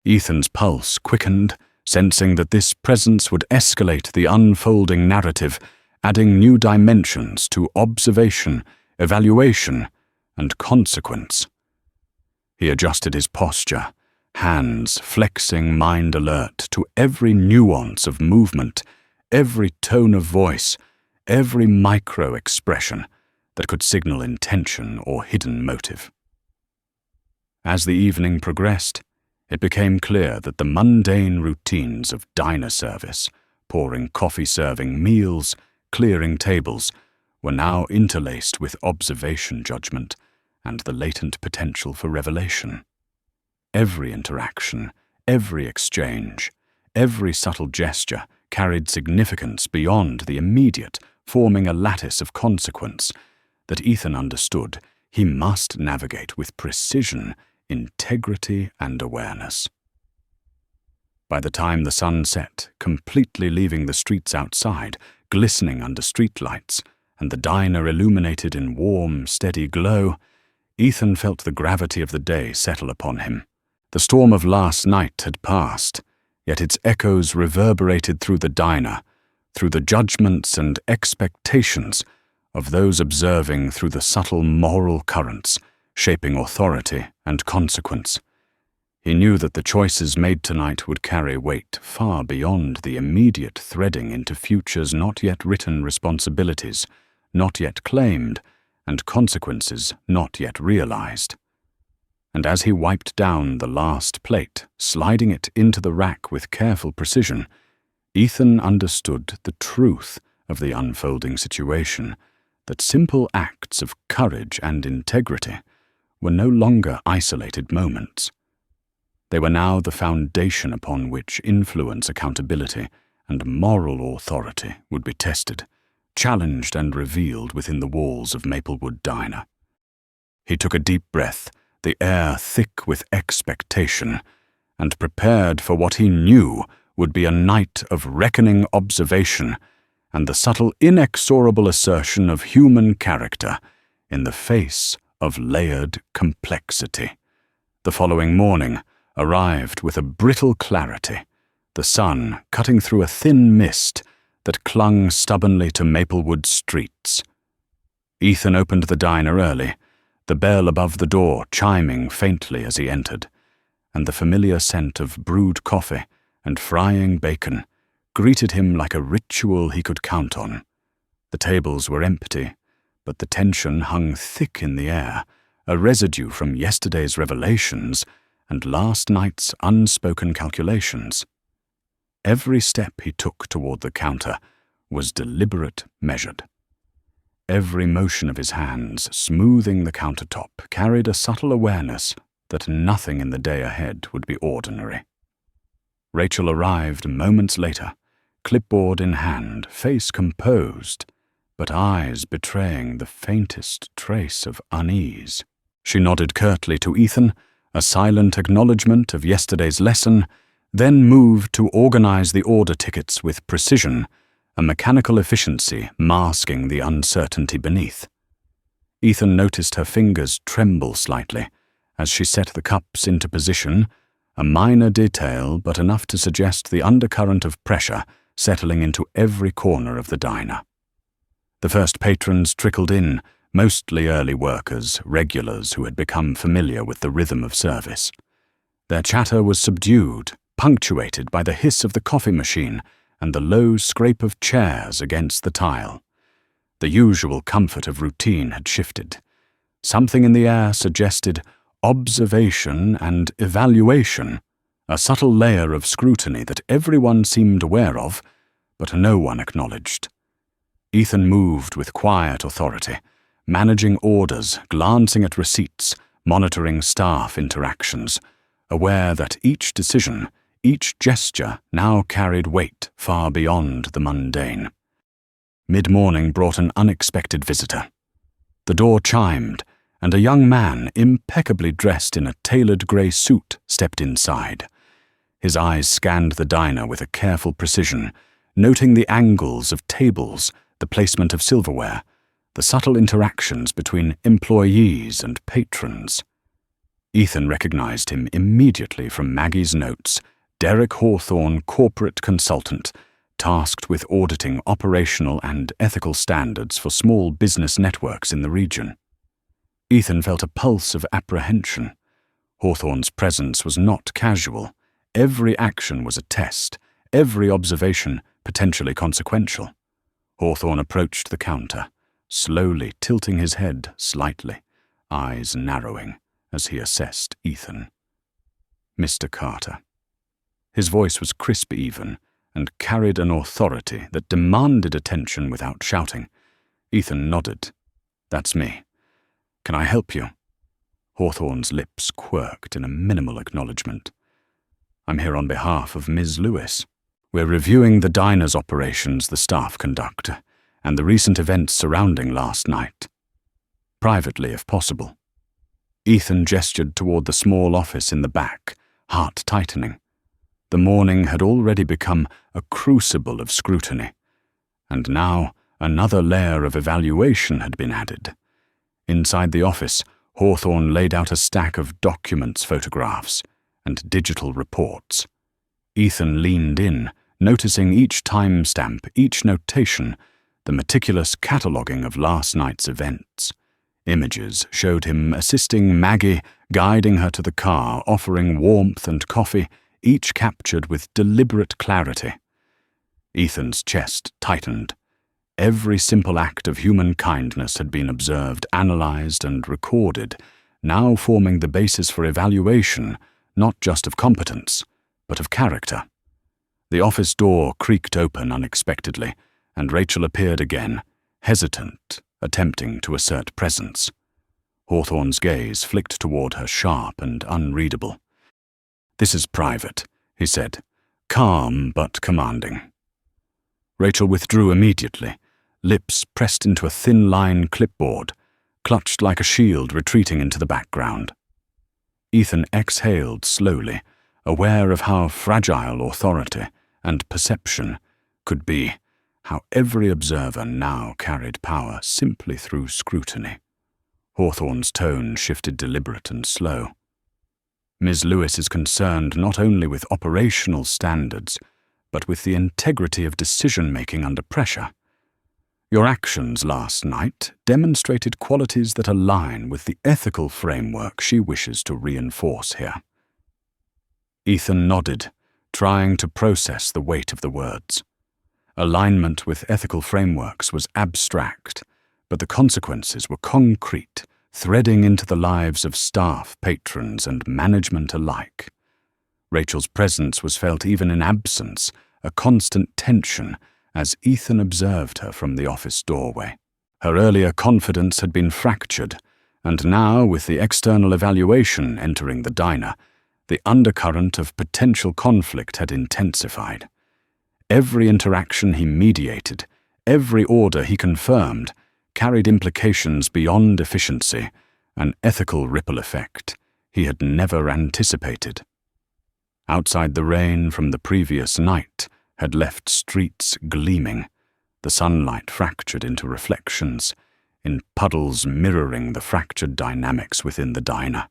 Ethan's pulse quickened, sensing that this presence would escalate the unfolding narrative, adding new dimensions to observation, evaluation, and consequence. He adjusted his posture, hands flexing, mind alert to every nuance of movement, every tone of voice, every micro-expression that could signal intention or hidden motive. As the evening progressed, it became clear that the mundane routines of diner service, pouring coffee, serving meals, clearing tables, were now interlaced with observation judgment and the latent potential for revelation. Every interaction, every exchange, every subtle gesture carried significance beyond the immediate, forming a lattice of consequence that Ethan understood he must navigate with precision, integrity, and awareness. By the time the sun set, completely leaving the streets outside, glistening under streetlights, and the diner illuminated in warm, steady glow, Ethan felt the gravity of the day settle upon him. The storm of last night had passed, yet its echoes reverberated through the diner, through the judgments and expectations of those observing, through the subtle moral currents shaping authority and consequence. He knew that the choices made tonight would carry weight far beyond the immediate threading into futures not yet written, responsibilities not yet claimed, and consequences not yet realized. And as he wiped down the last plate, sliding it into the rack with careful precision, Ethan understood the truth of the unfolding situation, that simple acts of courage and integrity were no longer isolated moments. They were now the foundation upon which influence, accountability, and moral authority would be tested, challenged and revealed within the walls of Maplewood Diner. He took a deep breath, the air thick with expectation, and prepared for what he knew would be a night of reckoning observation and the subtle, inexorable assertion of human character in the face of layered complexity. The following morning arrived with a brittle clarity, the sun cutting through a thin mist that clung stubbornly to Maplewood streets. Ethan opened the diner early, the bell above the door chiming faintly as he entered, and the familiar scent of brewed coffee and frying bacon greeted him like a ritual he could count on. The tables were empty, but the tension hung thick in the air, a residue from yesterday's revelations and last night's unspoken calculations. Every step he took toward the counter was deliberate, measured. Every motion of his hands, smoothing the countertop, carried a subtle awareness that nothing in the day ahead would be ordinary. Rachel arrived moments later, clipboard in hand, face composed, but eyes betraying the faintest trace of unease. She nodded curtly to Ethan, a silent acknowledgement of yesterday's lesson, then moved to organize the order tickets with precision, a mechanical efficiency masking the uncertainty beneath. Ethan noticed her fingers tremble slightly as she set the cups into position, a minor detail but enough to suggest the undercurrent of pressure settling into every corner of the diner. The first patrons trickled in, mostly early workers, regulars who had become familiar with the rhythm of service. Their chatter was subdued, punctuated by the hiss of the coffee machine and the low scrape of chairs against the tile. The usual comfort of routine had shifted. Something in the air suggested observation and evaluation, a subtle layer of scrutiny that everyone seemed aware of, but no one acknowledged. Ethan moved with quiet authority, managing orders, glancing at receipts, monitoring staff interactions, aware that each decision, each gesture now carried weight far beyond the mundane. Mid-morning brought an unexpected visitor. The door chimed, and a young man, impeccably dressed in a tailored grey suit, stepped inside. His eyes scanned the diner with a careful precision, noting the angles of tables, the placement of silverware, the subtle interactions between employees and patrons. Ethan recognized him immediately from Maggie's notes, Derek Hawthorne, corporate consultant, tasked with auditing operational and ethical standards for small business networks in the region. Ethan felt a pulse of apprehension. Hawthorne's presence was not casual. Every action was a test, every observation potentially consequential. Hawthorne approached the counter, slowly tilting his head slightly, eyes narrowing as he assessed Ethan. Mr. Carter. His voice was crisp even, and carried an authority that demanded attention without shouting. Ethan nodded. That's me. Can I help you? Hawthorne's lips quirked in a minimal acknowledgement. I'm here on behalf of Ms. Lewis. We're reviewing the diner's operations the staff conduct, and the recent events surrounding last night. Privately, if possible. Ethan gestured toward the small office in the back, heart tightening. The morning had already become a crucible of scrutiny, and now another layer of evaluation had been added. Inside the office, Hawthorne laid out a stack of documents, photographs, and digital reports. Ethan leaned in, noticing each timestamp, each notation, the meticulous cataloguing of last night's events. Images showed him assisting Maggie, guiding her to the car, offering warmth and coffee, each captured with deliberate clarity. Ethan's chest tightened. Every simple act of human kindness had been observed, analyzed, and recorded, now forming the basis for evaluation, not just of competence, but of character. The office door creaked open unexpectedly, and Rachel appeared again, hesitant, attempting to assert presence. Hawthorne's gaze flicked toward her, sharp and unreadable. This is private, he said, calm but commanding. Rachel withdrew immediately, lips pressed into a thin-line clipboard, clutched like a shield retreating into the background. Ethan exhaled slowly, aware of how fragile authority and perception could be, how every observer now carried power simply through scrutiny. Hawthorne's tone shifted deliberate and slow. Ms. Lewis is concerned not only with operational standards, but with the integrity of decision-making under pressure. Your actions last night demonstrated qualities that align with the ethical framework she wishes to reinforce here. Ethan nodded, trying to process the weight of the words. Alignment with ethical frameworks was abstract, but the consequences were concrete, threading into the lives of staff, patrons, and management alike. Rachel's presence was felt even in absence, a constant tension, as Ethan observed her from the office doorway. Her earlier confidence had been fractured, and now, with the external evaluation entering the diner, the undercurrent of potential conflict had intensified. Every interaction he mediated, every order he confirmed, carried implications beyond efficiency, an ethical ripple effect he had never anticipated. Outside, the rain from the previous night had left streets gleaming, the sunlight fractured into reflections, in puddles mirroring the fractured dynamics within the diner.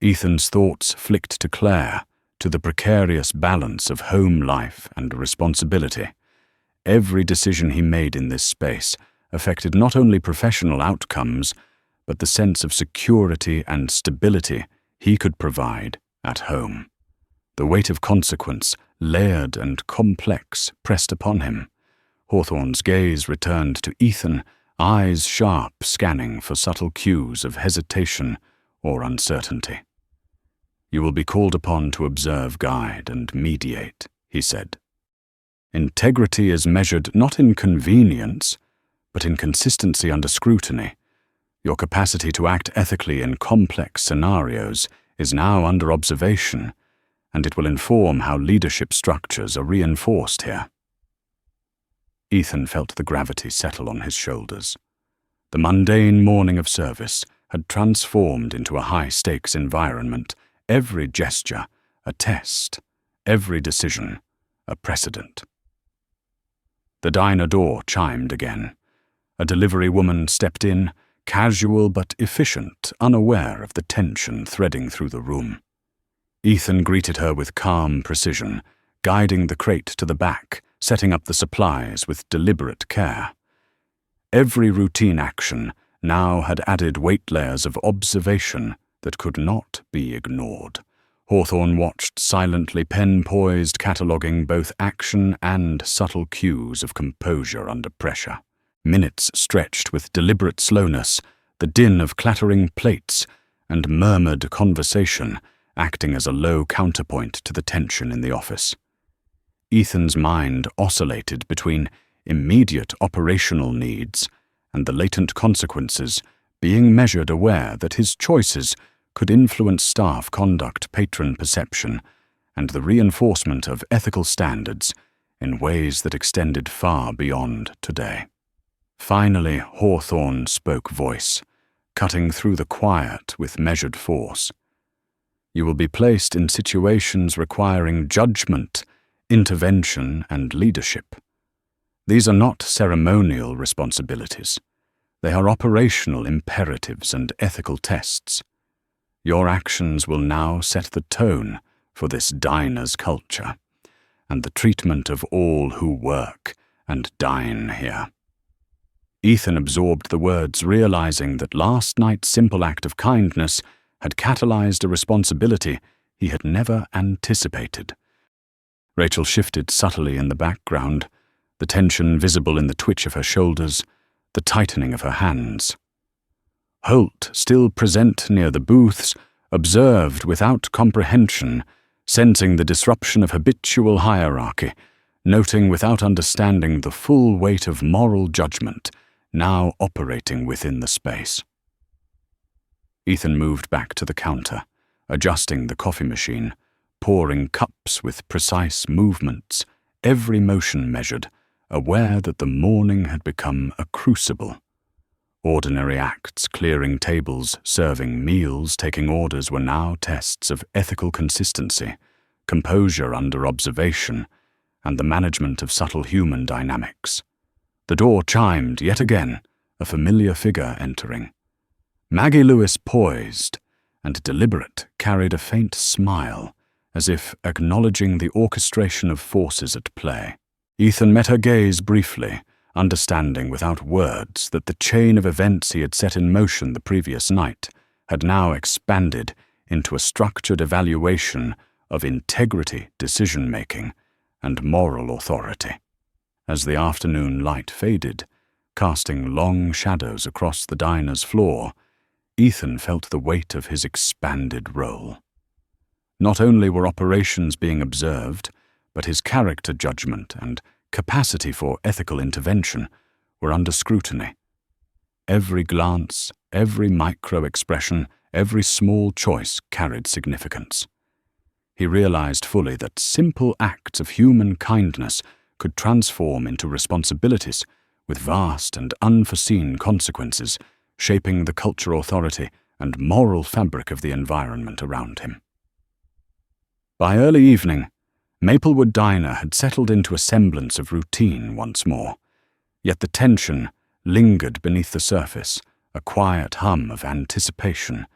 Ethan's thoughts flicked to Claire, to the precarious balance of home life and responsibility. Every decision he made in this space affected not only professional outcomes, but the sense of security and stability he could provide At home. The weight of consequence, layered and complex, pressed upon him. Hawthorne's gaze returned to Ethan, eyes sharp, scanning for subtle cues of hesitation or uncertainty. "You will be called upon to observe, guide, and mediate," he said. "Integrity is measured not in convenience, but in consistency under scrutiny. Your capacity to act ethically in complex scenarios is now under observation, and it will inform how leadership structures are reinforced here." Ethan felt the gravity settle on his shoulders. The mundane morning of service had transformed into a high-stakes environment, every gesture a test, every decision a precedent. The diner door chimed again. A delivery woman stepped in, casual but efficient, unaware of the tension threading through the room. Ethan greeted her with calm precision, guiding the crate to the back, setting up the supplies with deliberate care. Every routine action now had added weight layers of observation that could not be ignored. Hawthorne watched silently, pen poised, cataloguing both action and subtle cues of composure under pressure. Minutes stretched with deliberate slowness, the din of clattering plates and murmured conversation acting as a low counterpoint to the tension in the office. Ethan's mind oscillated between immediate operational needs and the latent consequences, being measured, aware that his choices could influence staff conduct, patron perception, and the reinforcement of ethical standards in ways that extended far beyond today. Finally, Hawthorne spoke voice, cutting through the quiet with measured force. "You will be placed in situations requiring judgment, intervention, and leadership. These are not ceremonial responsibilities. They are operational imperatives and ethical tests. Your actions will now set the tone for this diner's culture and the treatment of all who work and dine here." Ethan absorbed the words, realizing that last night's simple act of kindness had catalyzed a responsibility he had never anticipated. Rachel shifted subtly in the background, the tension visible in the twitch of her shoulders, the tightening of her hands. Holt, still present near the booths, observed without comprehension, sensing the disruption of habitual hierarchy, noting without understanding the full weight of moral judgment now operating within the space. Ethan moved back to the counter, adjusting the coffee machine, pouring cups with precise movements, every motion measured, aware that the morning had become a crucible. Ordinary acts, clearing tables, serving meals, taking orders were now tests of ethical consistency, composure under observation, and the management of subtle human dynamics. The door chimed yet again, a familiar figure entering. Maggie Lewis, poised and deliberate, carried a faint smile, as if acknowledging the orchestration of forces at play. Ethan met her gaze briefly, understanding without words that the chain of events he had set in motion the previous night had now expanded into a structured evaluation of integrity, decision-making, and moral authority. As the afternoon light faded, casting long shadows across the diner's floor, Ethan felt the weight of his expanded role. Not only were operations being observed, but his character judgment and capacity for ethical intervention were under scrutiny. Every glance, every micro-expression, every small choice carried significance. He realized fully that simple acts of human kindness could transform into responsibilities with vast and unforeseen consequences, shaping the cultural authority and moral fabric of the environment around him. By early evening, Maplewood Diner had settled into a semblance of routine once more, yet the tension lingered beneath the surface, a quiet hum of anticipation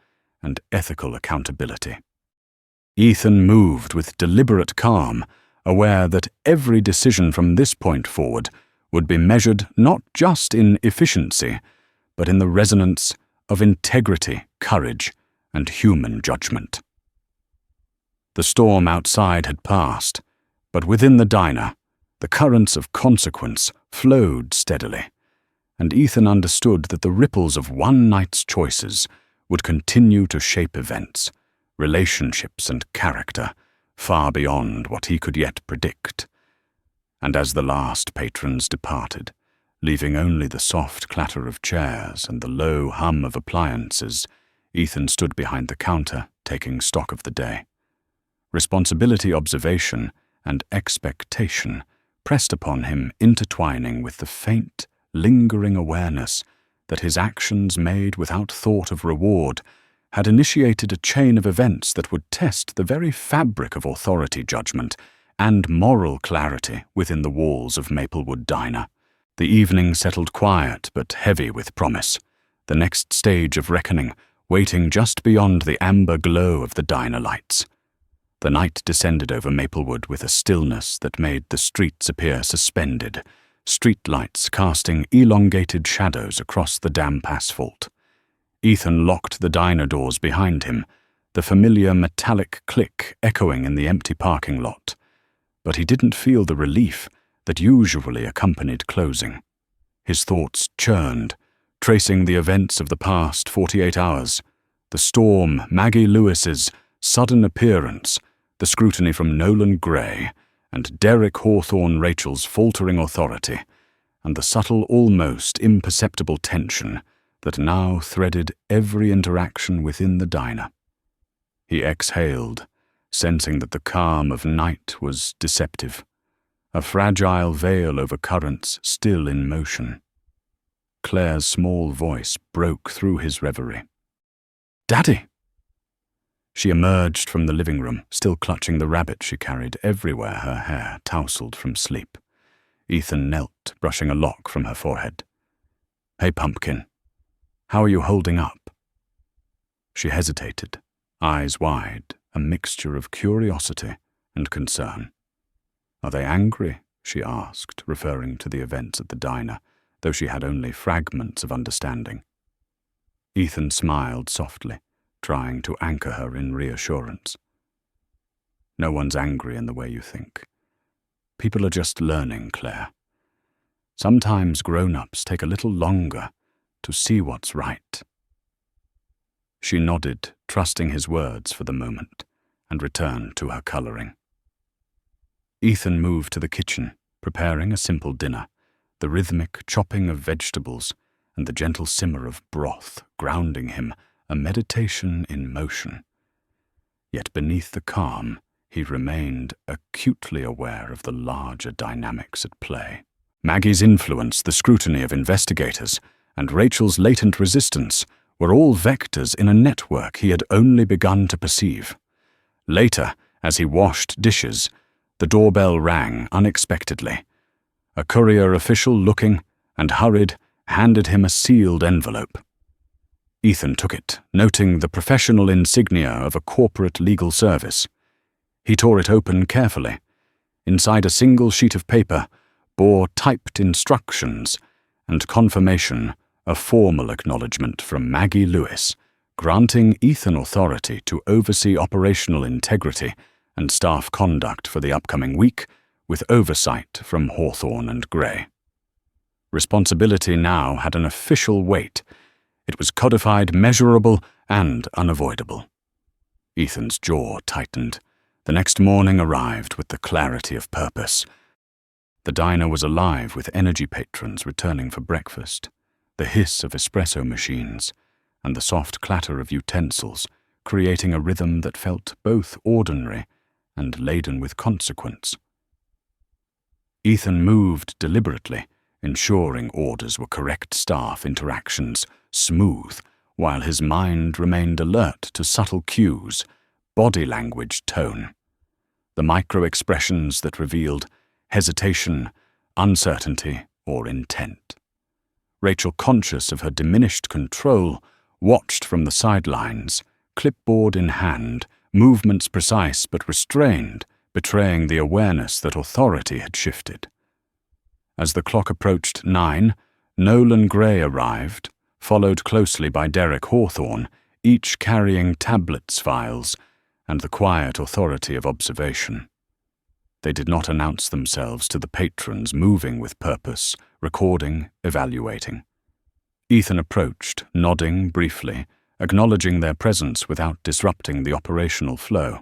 and ethical accountability. Ethan moved with deliberate calm, aware that every decision from this point forward would be measured not just in efficiency, but in the resonance of integrity, courage, and human judgment. The storm outside had passed, but within the diner, the currents of consequence flowed steadily, and Ethan understood that the ripples of one night's choices would continue to shape events, relationships and character far beyond what he could yet predict. And as the last patrons departed, leaving only the soft clatter of chairs and the low hum of appliances, Ethan stood behind the counter, taking stock of the day. Responsibility, observation, and expectation pressed upon him, intertwining with the faint, lingering awareness that his actions made without thought of reward had initiated a chain of events that would test the very fabric of authority judgment and moral clarity within the walls of Maplewood Diner. The evening settled quiet but heavy with promise, the next stage of reckoning waiting just beyond the amber glow of the diner lights. The night descended over Maplewood with a stillness that made the streets appear suspended, street lights casting elongated shadows across the damp asphalt. Ethan locked the diner doors behind him, the familiar metallic click echoing in the empty parking lot. But he didn't feel the relief that usually accompanied closing. His thoughts churned, tracing the events of the past 48 hours, the storm, Maggie Lewis's sudden appearance, the scrutiny from Nolan Gray, and Derek Hawthorne Rachel's faltering authority, and the subtle, almost imperceptible tension that now threaded every interaction within the diner. He exhaled, sensing that the calm of night was deceptive, a fragile veil over currents still in motion. Claire's small voice broke through his reverie. "Daddy!" She emerged from the living room, still clutching the rabbit she carried everywhere, her hair tousled from sleep. Ethan knelt, brushing a lock from her forehead. "Hey, Pumpkin, how are you holding up?" She hesitated, eyes wide, a mixture of curiosity and concern. "Are they angry?" she asked, referring to the events at the diner, though she had only fragments of understanding. Ethan smiled softly, trying to anchor her in reassurance. "No one's angry in the way you think. People are just learning, Claire. Sometimes grown-ups take a little longer to see what's right." She nodded, trusting his words for the moment, and returned to her coloring. Ethan moved to the kitchen, preparing a simple dinner, the rhythmic chopping of vegetables and the gentle simmer of broth grounding him, a meditation in motion. Yet beneath the calm, he remained acutely aware of the larger dynamics at play. Maggie's influence, the scrutiny of investigators, and Rachel's latent resistance were all vectors in a network he had only begun to perceive. Later, as he washed dishes, the doorbell rang unexpectedly. A courier official, looking and hurried, handed him a sealed envelope. Ethan took it, noting the professional insignia of a corporate legal service. He tore it open carefully. Inside a single sheet of paper bore typed instructions and confirmation, a formal acknowledgement from Maggie Lewis, granting Ethan authority to oversee operational integrity and staff conduct for the upcoming week, with oversight from Hawthorne and Gray. Responsibility now had an official weight. It was codified, measurable, and unavoidable. Ethan's jaw tightened. The next morning arrived with the clarity of purpose. The diner was alive with energy patrons returning for breakfast, the hiss of espresso machines, and the soft clatter of utensils, creating a rhythm that felt both ordinary and laden with consequence. Ethan moved deliberately, ensuring orders were correct, staff interactions smooth, while his mind remained alert to subtle cues, body language, tone, the micro-expressions that revealed hesitation, uncertainty, or intent. Rachel, conscious of her diminished control, watched from the sidelines, clipboard in hand, movements precise but restrained, betraying the awareness that authority had shifted. As the clock approached 9, Nolan Gray arrived, followed closely by Derek Hawthorne, each carrying tablets files, and the quiet authority of observation. They did not announce themselves to the patrons, moving with purpose, recording, evaluating. Ethan approached, nodding briefly, acknowledging their presence without disrupting the operational flow.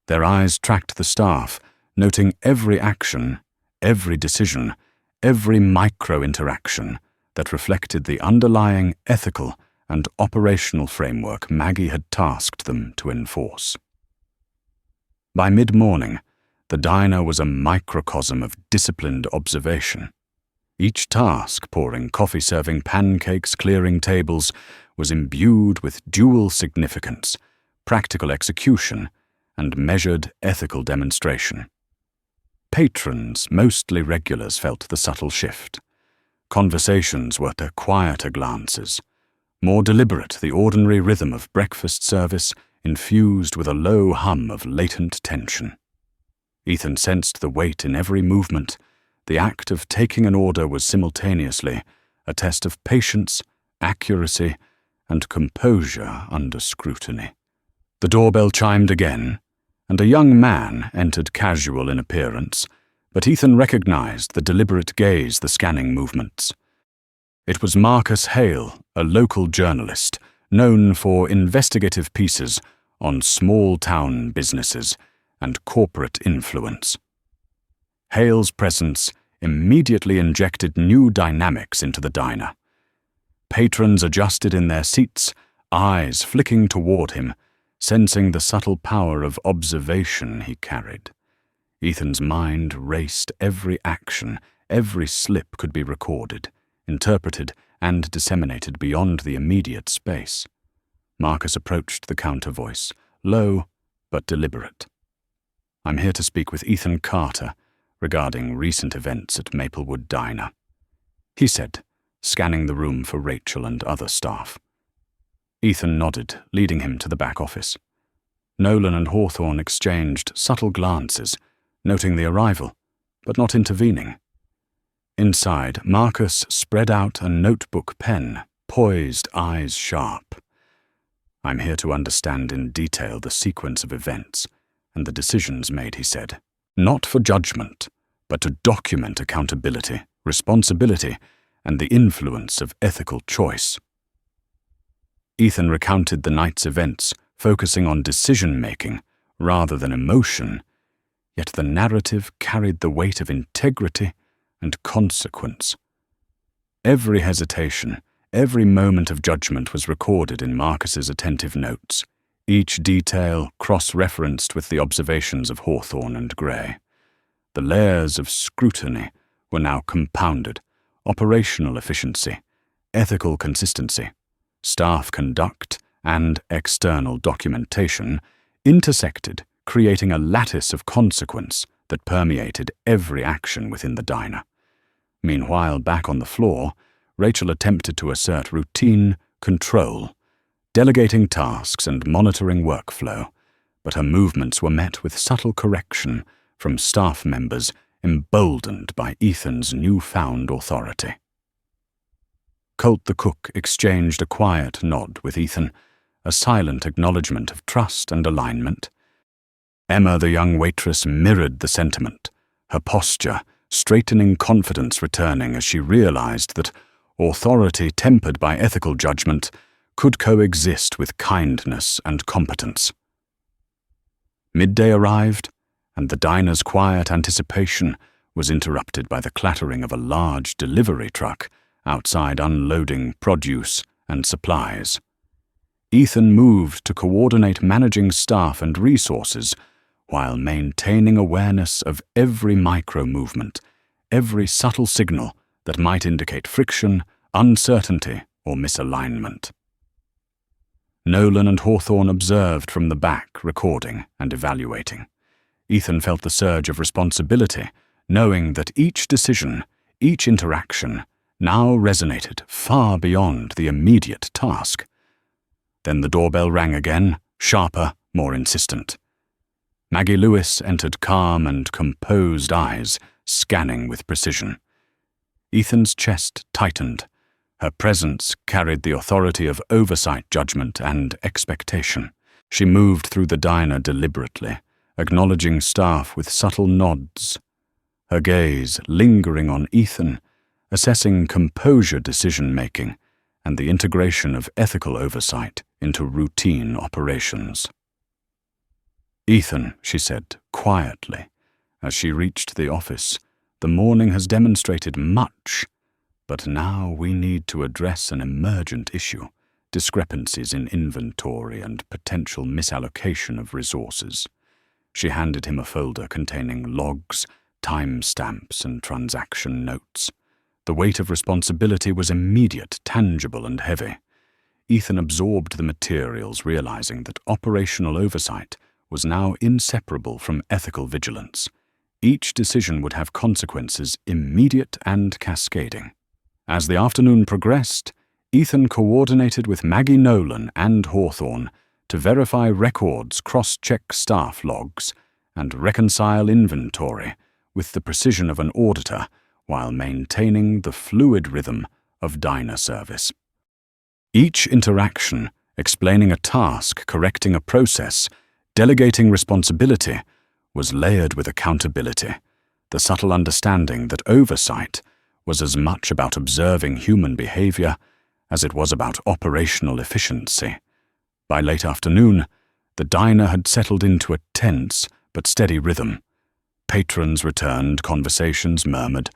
Their eyes tracked the staff, noting every action, every decision, every micro-interaction that reflected the underlying ethical and operational framework Maggie had tasked them to enforce. By mid-morning, the diner was a microcosm of disciplined observation. Each task, pouring coffee, serving pancakes, clearing tables, was imbued with dual significance, practical execution, and measured ethical demonstration. Patrons, mostly regulars, felt the subtle shift. Conversations were to quieter glances, more deliberate, the ordinary rhythm of breakfast service infused with a low hum of latent tension. Ethan sensed the weight in every movement. The act of taking an order was simultaneously a test of patience, accuracy, and composure under scrutiny. The doorbell chimed again, and a young man entered, casual in appearance, but Ethan recognized the deliberate gaze, the scanning movements. It was Marcus Hale, a local journalist, known for investigative pieces on small-town businesses and corporate influence. Hale's presence immediately injected new dynamics into the diner. Patrons adjusted in their seats, eyes flicking toward him, sensing the subtle power of observation he carried. Ethan's mind raced. Every action, every slip could be recorded, interpreted, and disseminated beyond the immediate space. Marcus approached the counter voice, low but deliberate. "I'm here to speak with Ethan Carter regarding recent events at Maplewood Diner," he said, scanning the room for Rachel and other staff. Ethan nodded, leading him to the back office. Nolan and Hawthorne exchanged subtle glances, noting the arrival, but not intervening. Inside, Marcus spread out a notebook pen, poised, eyes sharp. "I'm here to understand in detail the sequence of events and the decisions made," he said. "Not for judgment, but to document accountability, responsibility, and the influence of ethical choice." Ethan recounted the night's events, focusing on decision-making rather than emotion, yet the narrative carried the weight of integrity and consequence. Every hesitation, every moment of judgment was recorded in Marcus's attentive notes, each detail cross-referenced with the observations of Hawthorne and Gray. The layers of scrutiny were now compounded: operational efficiency, ethical consistency, staff conduct, and external documentation intersected, creating a lattice of consequence that permeated every action within the diner. Meanwhile, back on the floor, Rachel attempted to assert routine control, delegating tasks and monitoring workflow, but her movements were met with subtle correction from staff members emboldened by Ethan's newfound authority. Colt the cook exchanged a quiet nod with Ethan, a silent acknowledgement of trust and alignment. Emma, the young waitress, mirrored the sentiment, her posture, straightening confidence returning as she realized that authority tempered by ethical judgment could coexist with kindness and competence. Midday arrived, and the diner's quiet anticipation was interrupted by the clattering of a large delivery truck outside unloading produce and supplies. Ethan moved to coordinate managing staff and resources while maintaining awareness of every micro-movement, every subtle signal that might indicate friction, uncertainty, or misalignment. Nolan and Hawthorne observed from the back, recording and evaluating. Ethan felt the surge of responsibility, knowing that each decision, each interaction, now resonated far beyond the immediate task. Then the doorbell rang again, sharper, more insistent. Maggie Lewis entered, calm and composed eyes scanning with precision. Ethan's chest tightened. Her presence carried the authority of oversight, judgment, and expectation. She moved through the diner deliberately, acknowledging staff with subtle nods, her gaze lingering on Ethan, assessing composure decision-making and the integration of ethical oversight into routine operations. "Ethan," she said quietly, as she reached the office, "the morning has demonstrated much, but now we need to address an emergent issue, discrepancies in inventory and potential misallocation of resources." She handed him a folder containing logs, timestamps, and transaction notes. The weight of responsibility was immediate, tangible, and heavy. Ethan absorbed the materials, realizing that operational oversight was now inseparable from ethical vigilance. Each decision would have consequences immediate and cascading. As the afternoon progressed, Ethan coordinated with Maggie Nolan and Hawthorne to verify records, cross-check staff logs, and reconcile inventory with the precision of an auditor while maintaining the fluid rhythm of diner service. Each interaction, explaining a task, correcting a process, delegating responsibility, was layered with accountability, the subtle understanding that oversight was as much about observing human behavior as it was about operational efficiency. By late afternoon, the diner had settled into a tense but steady rhythm. Patrons returned, conversations murmured,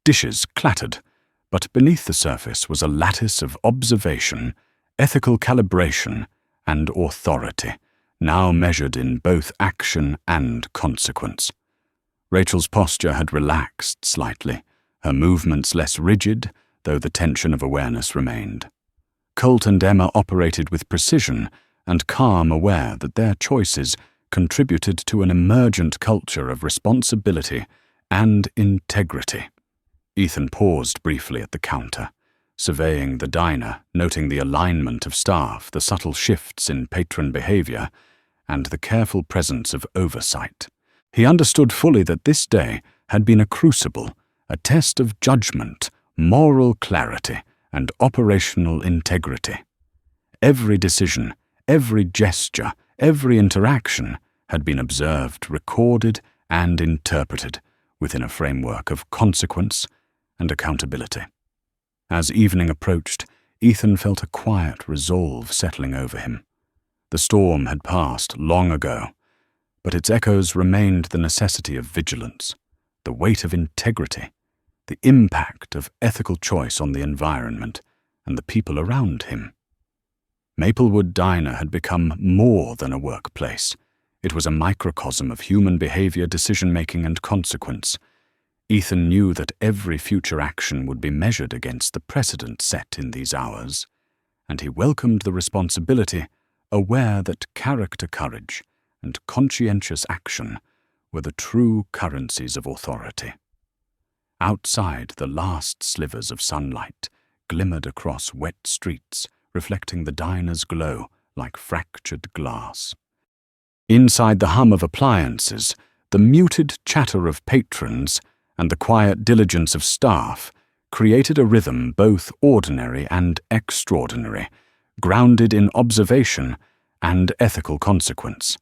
dishes clattered, but beneath the surface was a lattice of observation, ethical calibration, and authority, now measured in both action and consequence. Rachel's posture had relaxed slightly, her movements less rigid, though the tension of awareness remained. Colt and Emma operated with precision and calm, aware that their choices contributed to an emergent culture of responsibility and integrity. Ethan paused briefly at the counter, surveying the diner, noting the alignment of staff, the subtle shifts in patron behavior, and the careful presence of oversight. He understood fully that this day had been a crucible, a test of judgment, moral clarity, and operational integrity. Every decision, every gesture, every interaction had been observed, recorded, and interpreted within a framework of consequence and accountability. As evening approached, Ethan felt a quiet resolve settling over him. The storm had passed long ago, but its echoes remained the necessity of vigilance, the weight of integrity, the impact of ethical choice on the environment and the people around him. Maplewood Diner had become more than a workplace. It was a microcosm of human behavior, decision-making, and consequence. Ethan knew that every future action would be measured against the precedent set in these hours, and he welcomed the responsibility, aware that character courage and conscientious action were the true currencies of authority. Outside, the last slivers of sunlight glimmered across wet streets, reflecting the diner's glow like fractured glass. Inside, the hum of appliances, the muted chatter of patrons, and the quiet diligence of staff created a rhythm both ordinary and extraordinary, grounded in observation and ethical consequence.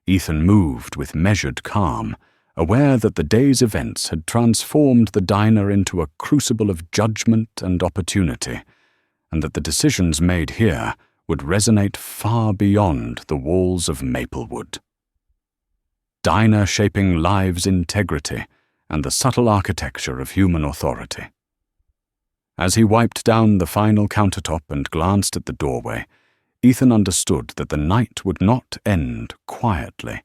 Ethan moved with measured calm, aware that the day's events had transformed the diner into a crucible of judgment and opportunity, and that the decisions made here would resonate far beyond the walls of Maplewood. Diner shaping lives' integrity and the subtle architecture of human authority. As he wiped down the final countertop and glanced at the doorway, Ethan understood that the night would not end quietly.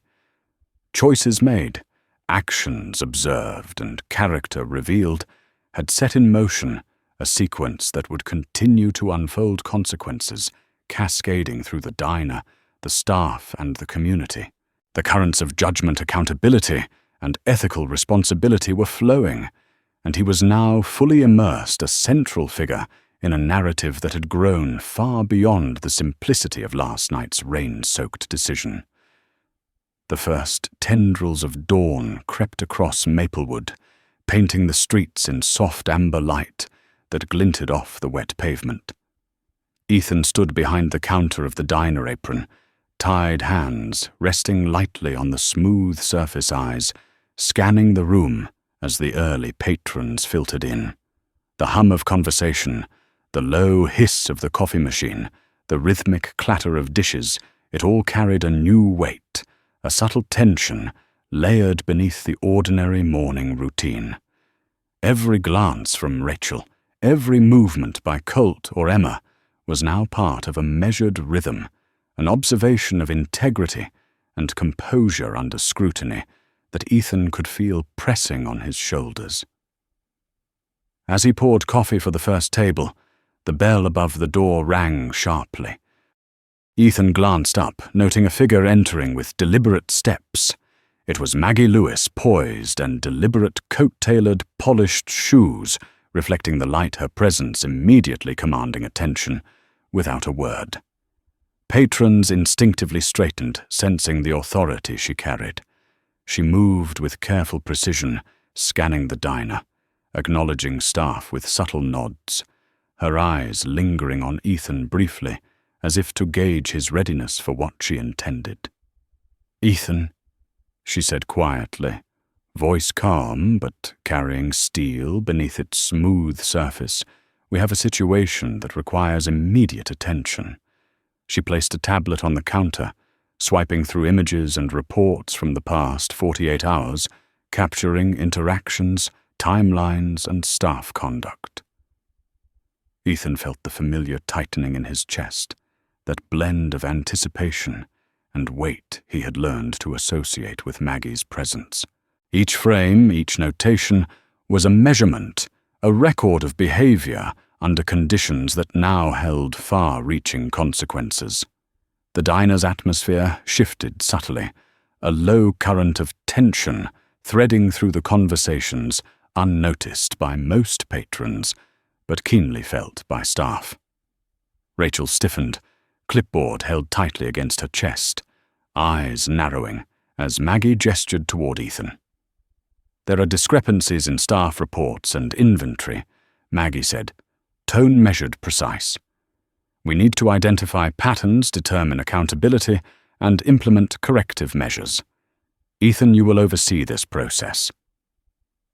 Choices made, actions observed, and character revealed had set in motion a sequence that would continue to unfold consequences, cascading through the diner, the staff, and the community. The currents of judgment, accountability, and ethical responsibility were flowing, and he was now fully immersed, a central figure in a narrative that had grown far beyond the simplicity of last night's rain-soaked decision. The first tendrils of dawn crept across Maplewood, painting the streets in soft amber light that glinted off the wet pavement. Ethan stood behind the counter of the diner apron, tied hands resting lightly on the smooth surface eyes, scanning the room as the early patrons filtered in. The hum of conversation, the low hiss of the coffee machine, the rhythmic clatter of dishes, it all carried a new weight, a subtle tension layered beneath the ordinary morning routine. Every glance from Rachel, every movement by Colt or Emma was now part of a measured rhythm, an observation of integrity and composure under scrutiny that Ethan could feel pressing on his shoulders. As he poured coffee for the first table, the bell above the door rang sharply. Ethan glanced up, noting a figure entering with deliberate steps. It was Maggie Lewis, poised and deliberate, coat-tailored, polished shoes, reflecting the light, her presence immediately commanding attention, without a word. Patrons instinctively straightened, sensing the authority she carried. She moved with careful precision, scanning the diner, acknowledging staff with subtle nods, her eyes lingering on Ethan briefly, as if to gauge his readiness for what she intended. "Ethan," she said quietly, voice calm but carrying steel beneath its smooth surface, "we have a situation that requires immediate attention." She placed a tablet on the counter, swiping through images and reports from the past 48 hours, capturing interactions, timelines, and staff conduct. Ethan felt the familiar tightening in his chest, that blend of anticipation and weight he had learned to associate with Maggie's presence. Each frame, each notation, was a measurement, a record of behavior under conditions that now held far-reaching consequences. The diner's atmosphere shifted subtly, a low current of tension threading through the conversations unnoticed by most patrons, but keenly felt by staff. Rachel stiffened, clipboard held tightly against her chest, eyes narrowing as Maggie gestured toward Ethan. "There are discrepancies in staff reports and inventory," Maggie said, tone measured, precise. "We need to identify patterns, determine accountability, and implement corrective measures. Ethan, you will oversee this process."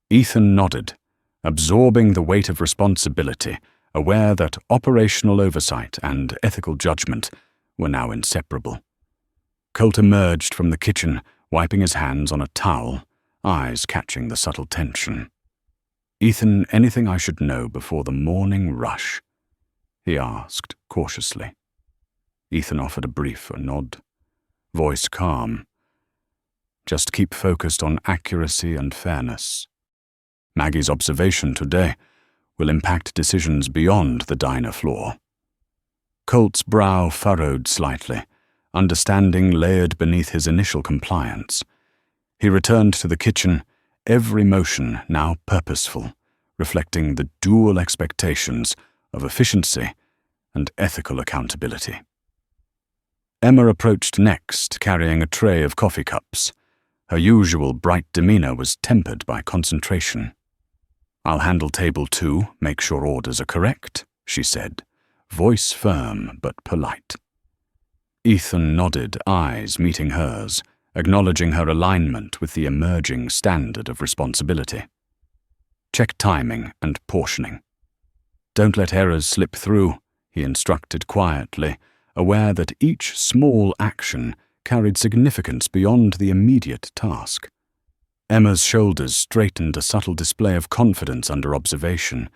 Ethan nodded, absorbing the weight of responsibility, aware that operational oversight and ethical judgment were now inseparable. Colt emerged from the kitchen, wiping his hands on a towel, eyes catching the subtle tension. "Ethan, anything I should know before the morning rush?" he asked cautiously. Ethan offered a brief nod, voice calm. "Just keep focused on accuracy and fairness. Maggie's observation today will impact decisions beyond the diner floor." Colt's brow furrowed slightly, understanding layered beneath his initial compliance. He returned to the kitchen, every motion now purposeful, reflecting the dual expectations of efficiency and ethical accountability. Emma approached next, carrying a tray of coffee cups. Her usual bright demeanor was tempered by concentration. "I'll handle table 2, make sure orders are correct," she said, voice firm but polite. Ethan nodded, eyes meeting hers, acknowledging her alignment with the emerging standard of responsibility. "Check timing and portioning. Don't let errors slip through," he instructed quietly, aware that each small action carried significance beyond the immediate task. Emma's shoulders straightened, a subtle display of confidence under observation,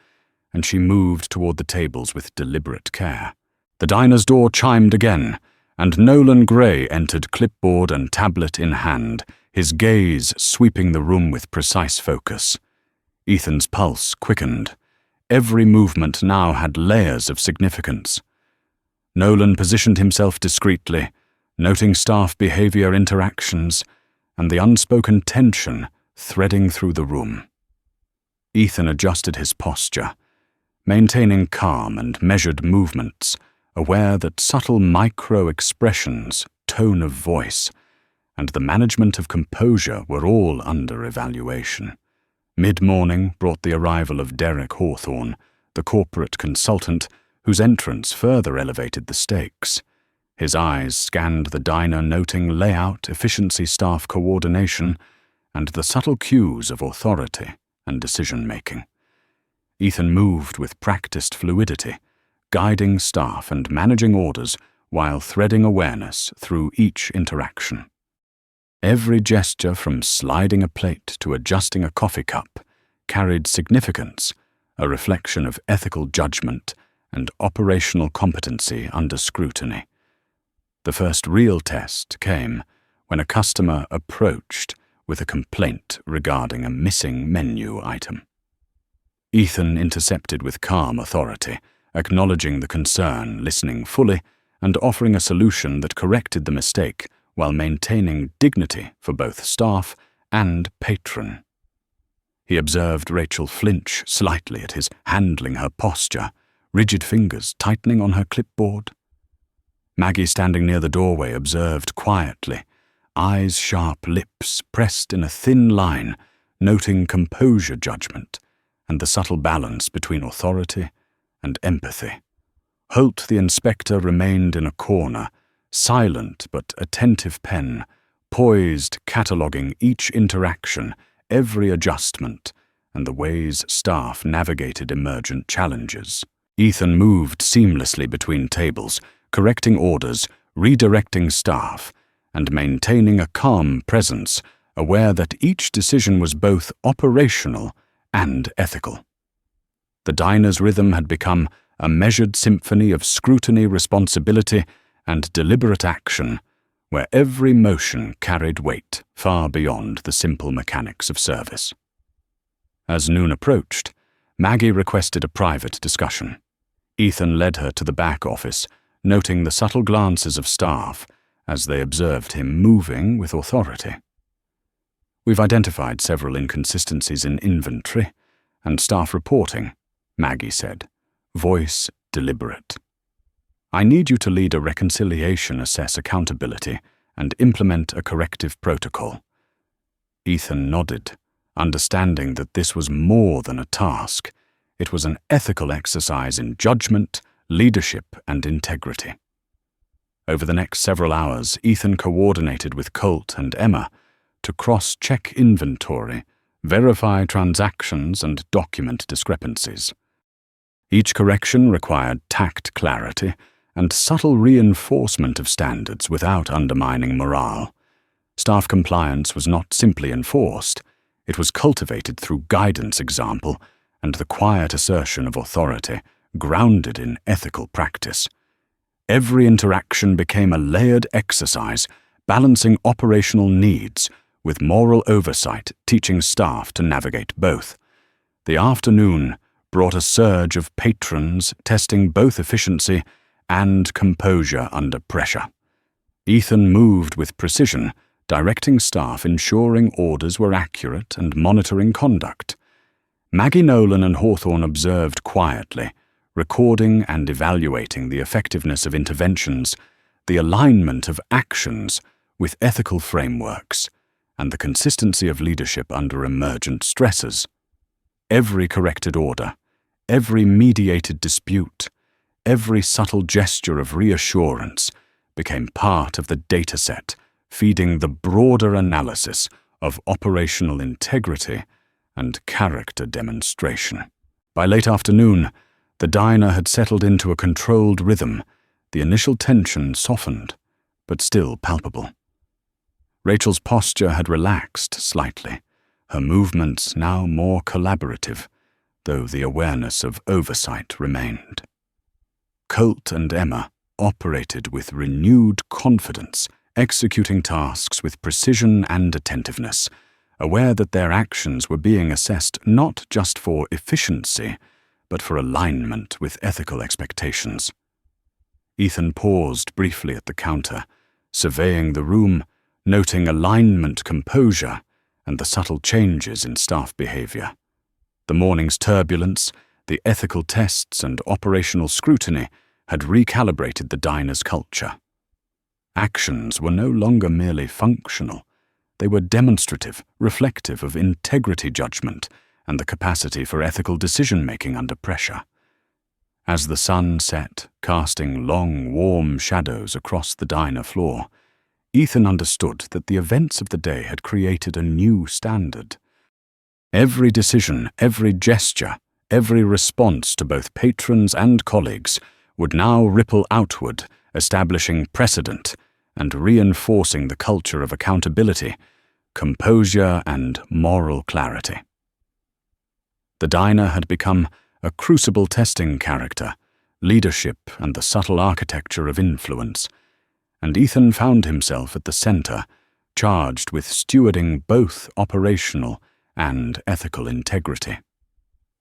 and she moved toward the tables with deliberate care. The diner's door chimed again, and Nolan Gray entered, clipboard and tablet in hand, his gaze sweeping the room with precise focus. Ethan's pulse quickened. Every movement now had layers of significance. Nolan positioned himself discreetly, noting staff behavior interactions and the unspoken tension threading through the room. Ethan adjusted his posture, maintaining calm and measured movements, aware that subtle micro-expressions, tone of voice, and the management of composure were all under evaluation. Mid-morning brought the arrival of Derek Hawthorne, the corporate consultant, whose entrance further elevated the stakes. His eyes scanned the diner, noting layout, efficiency, staff coordination, and the subtle cues of authority and decision-making. Ethan moved with practiced fluidity, guiding staff and managing orders while threading awareness through each interaction. Every gesture, from sliding a plate to adjusting a coffee cup, carried significance, a reflection of ethical judgment and operational competency under scrutiny. The first real test came when a customer approached with a complaint regarding a missing menu item. Ethan intercepted with calm authority, acknowledging the concern, listening fully, and offering a solution that corrected the mistake while maintaining dignity for both staff and patron. He observed Rachel flinch slightly at his handling her posture, rigid fingers tightening on her clipboard. Maggie, standing near the doorway, observed quietly, eyes sharp, lips pressed in a thin line, noting composure judgment and the subtle balance between authority and empathy. Holt, the inspector, remained in a corner, silent but attentive pen, poised, cataloguing each interaction, every adjustment, and the ways staff navigated emergent challenges. Ethan moved seamlessly between tables, correcting orders, redirecting staff, and maintaining a calm presence, aware that each decision was both operational and ethical. The diner's rhythm had become a measured symphony of scrutiny, responsibility, and deliberate action, where every motion carried weight far beyond the simple mechanics of service. As noon approached, Maggie requested a private discussion. Ethan led her to the back office, noting the subtle glances of staff as they observed him moving with authority. "We've identified several inconsistencies in inventory and staff reporting," Maggie said, voice deliberate. "I need you to lead a reconciliation, assess accountability, and implement a corrective protocol." Ethan nodded, understanding that this was more than a task. It was an ethical exercise in judgment, leadership, and integrity. Over the next several hours, Ethan coordinated with Colt and Emma to cross-check inventory, verify transactions, and document discrepancies. Each correction required tact, clarity, and subtle reinforcement of standards without undermining morale. Staff compliance was not simply enforced, it was cultivated through guidance, example, and the quiet assertion of authority, grounded in ethical practice. Every interaction became a layered exercise, balancing operational needs with moral oversight, teaching staff to navigate both. The afternoon brought a surge of patrons testing both efficiency and composure under pressure. Ethan moved with precision, directing staff, ensuring orders were accurate, and monitoring conduct. Maggie Nolan and Hawthorne observed quietly, recording and evaluating the effectiveness of interventions, the alignment of actions with ethical frameworks, and the consistency of leadership under emergent stresses. Every corrected order, every mediated dispute, every subtle gesture of reassurance became part of the dataset, feeding the broader analysis of operational integrity and character demonstration. By late afternoon, the diner had settled into a controlled rhythm, the initial tension softened, but still palpable. Rachel's posture had relaxed slightly, her movements now more collaborative, though the awareness of oversight remained. Colt and Emma operated with renewed confidence, executing tasks with precision and attentiveness, aware that their actions were being assessed not just for efficiency, but for alignment with ethical expectations. Ethan paused briefly at the counter, surveying the room, noting alignment, composure, and the subtle changes in staff behavior. The morning's turbulence, the ethical tests, and operational scrutiny had recalibrated the diner's culture. Actions were no longer merely functional. They were demonstrative, reflective of integrity judgment and the capacity for ethical decision-making under pressure. As the sun set, casting long, warm shadows across the diner floor, Ethan understood that the events of the day had created a new standard. Every decision, every gesture, every response to both patrons and colleagues would now ripple outward, establishing precedent and reinforcing the culture of accountability, composure, and moral clarity. The diner had become a crucible testing character, leadership, and the subtle architecture of influence, and Ethan found himself at the center, charged with stewarding both operational and ethical integrity.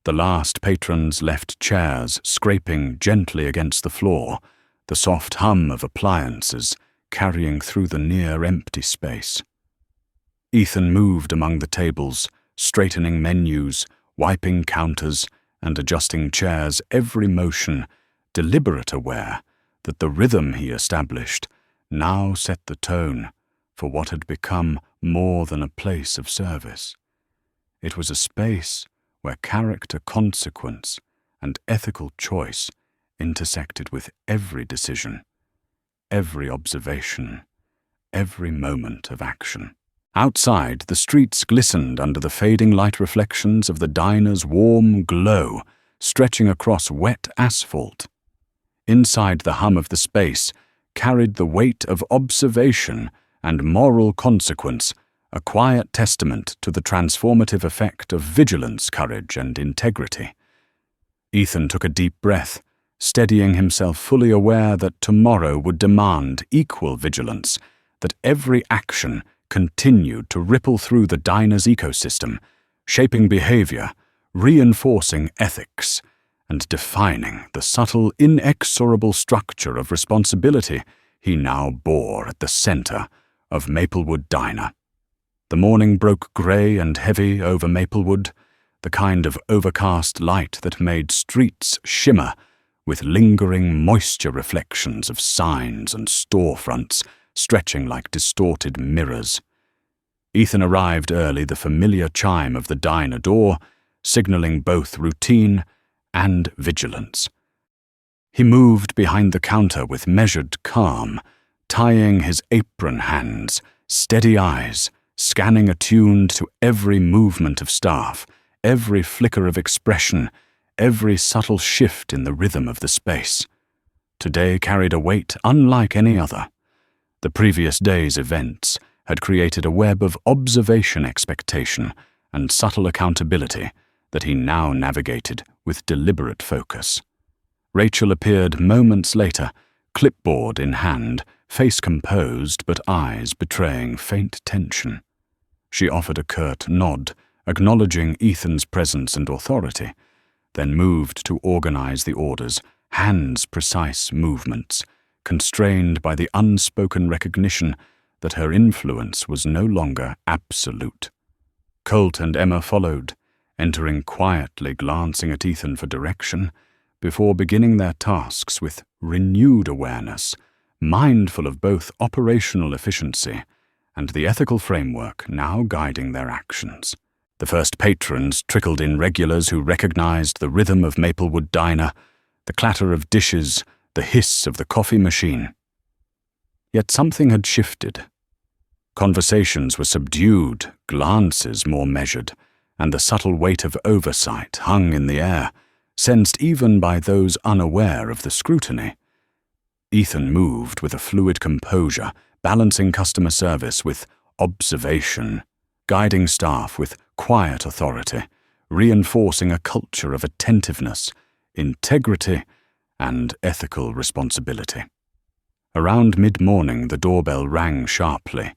The last patrons left chairs scraping gently against the floor, the soft hum of appliances carrying through the near-empty space. Ethan moved among the tables, straightening menus, wiping counters, and adjusting chairs, every motion deliberate, aware that the rhythm he established now set the tone for what had become more than a place of service. It was a space where character, consequence, and ethical choice intersected with every decision, every observation, every moment of action. Outside, the streets glistened under the fading light reflections of the diner's warm glow stretching across wet asphalt. Inside, the hum of the space carried the weight of observation and moral consequence, a quiet testament to the transformative effect of vigilance, courage, and integrity. Ethan took a deep breath, steadying himself, fully aware that tomorrow would demand equal vigilance, that every action continued to ripple through the diner's ecosystem, shaping behavior, reinforcing ethics, and defining the subtle, inexorable structure of responsibility he now bore at the center of Maplewood Diner. The morning broke grey and heavy over Maplewood, the kind of overcast light that made streets shimmer with lingering moisture reflections of signs and storefronts stretching like distorted mirrors. Ethan arrived early, the familiar chime of the diner door signaling both routine and vigilance. He moved behind the counter with measured calm, tying his apron hands, steady eyes, scanning attuned to every movement of staff, every flicker of expression, every subtle shift in the rhythm of the space. Today carried a weight unlike any other. The previous day's events had created a web of observation, expectation, and subtle accountability that he now navigated with deliberate focus. Rachel appeared moments later, clipboard in hand, face composed but eyes betraying faint tension. She offered a curt nod, acknowledging Ethan's presence and authority, then moved to organize the orders, hands precise movements, constrained by the unspoken recognition that her influence was no longer absolute. Colt and Emma followed, entering quietly, glancing at Ethan for direction, before beginning their tasks with renewed awareness, mindful of both operational efficiency and the ethical framework now guiding their actions. The first patrons trickled in, regulars who recognized the rhythm of Maplewood Diner, the clatter of dishes, the hiss of the coffee machine. Yet something had shifted. Conversations were subdued, glances more measured, and the subtle weight of oversight hung in the air, sensed even by those unaware of the scrutiny. Ethan moved with a fluid composure, balancing customer service with observation, guiding staff with quiet authority, reinforcing a culture of attentiveness, integrity, and ethical responsibility. Around mid-morning, the doorbell rang sharply.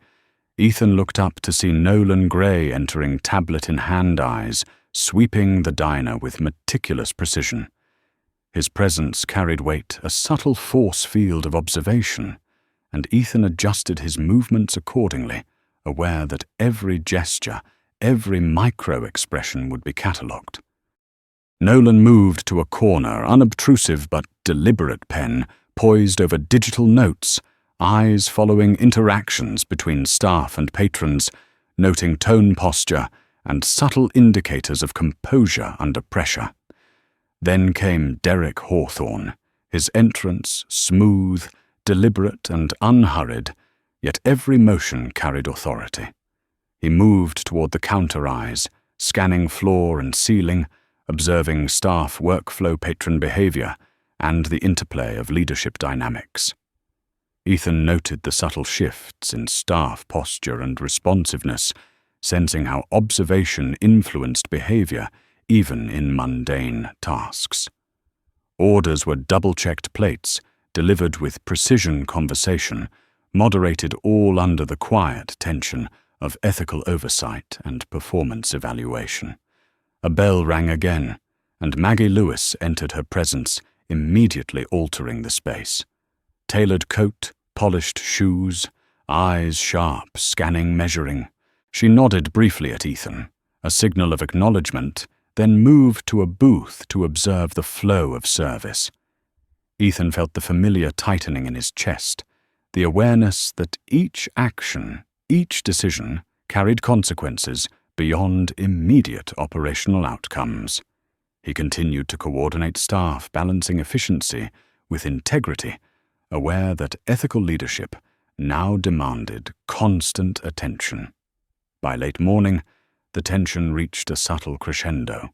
Ethan looked up to see Nolan Gray entering, tablet-in-hand, eyes sweeping the diner with meticulous precision. His presence carried weight, a subtle force field of observation, and Ethan adjusted his movements accordingly, aware that every gesture, every micro-expression would be catalogued. Nolan moved to a corner, unobtrusive but deliberate pen poised over digital notes, eyes following interactions between staff and patrons, noting tone, posture, and subtle indicators of composure under pressure. Then came Derek Hawthorne, his entrance smooth, deliberate and unhurried, yet every motion carried authority. He moved toward the counter eyes, scanning floor and ceiling, observing staff workflow, patron behavior, and the interplay of leadership dynamics. Ethan noted the subtle shifts in staff posture and responsiveness, sensing how observation influenced behavior even in mundane tasks. Orders were double-checked plates, delivered with precision conversation, moderated all under the quiet tension of ethical oversight and performance evaluation. A bell rang again, and Maggie Lewis entered her presence, immediately altering the space. Tailored coat, polished shoes, eyes sharp, scanning, measuring. She nodded briefly at Ethan, a signal of acknowledgement, then moved to a booth to observe the flow of service. Ethan felt the familiar tightening in his chest, the awareness that each action, each decision, carried consequences beyond immediate operational outcomes. He continued to coordinate staff, balancing efficiency with integrity, aware that ethical leadership now demanded constant attention. By late morning, the tension reached a subtle crescendo.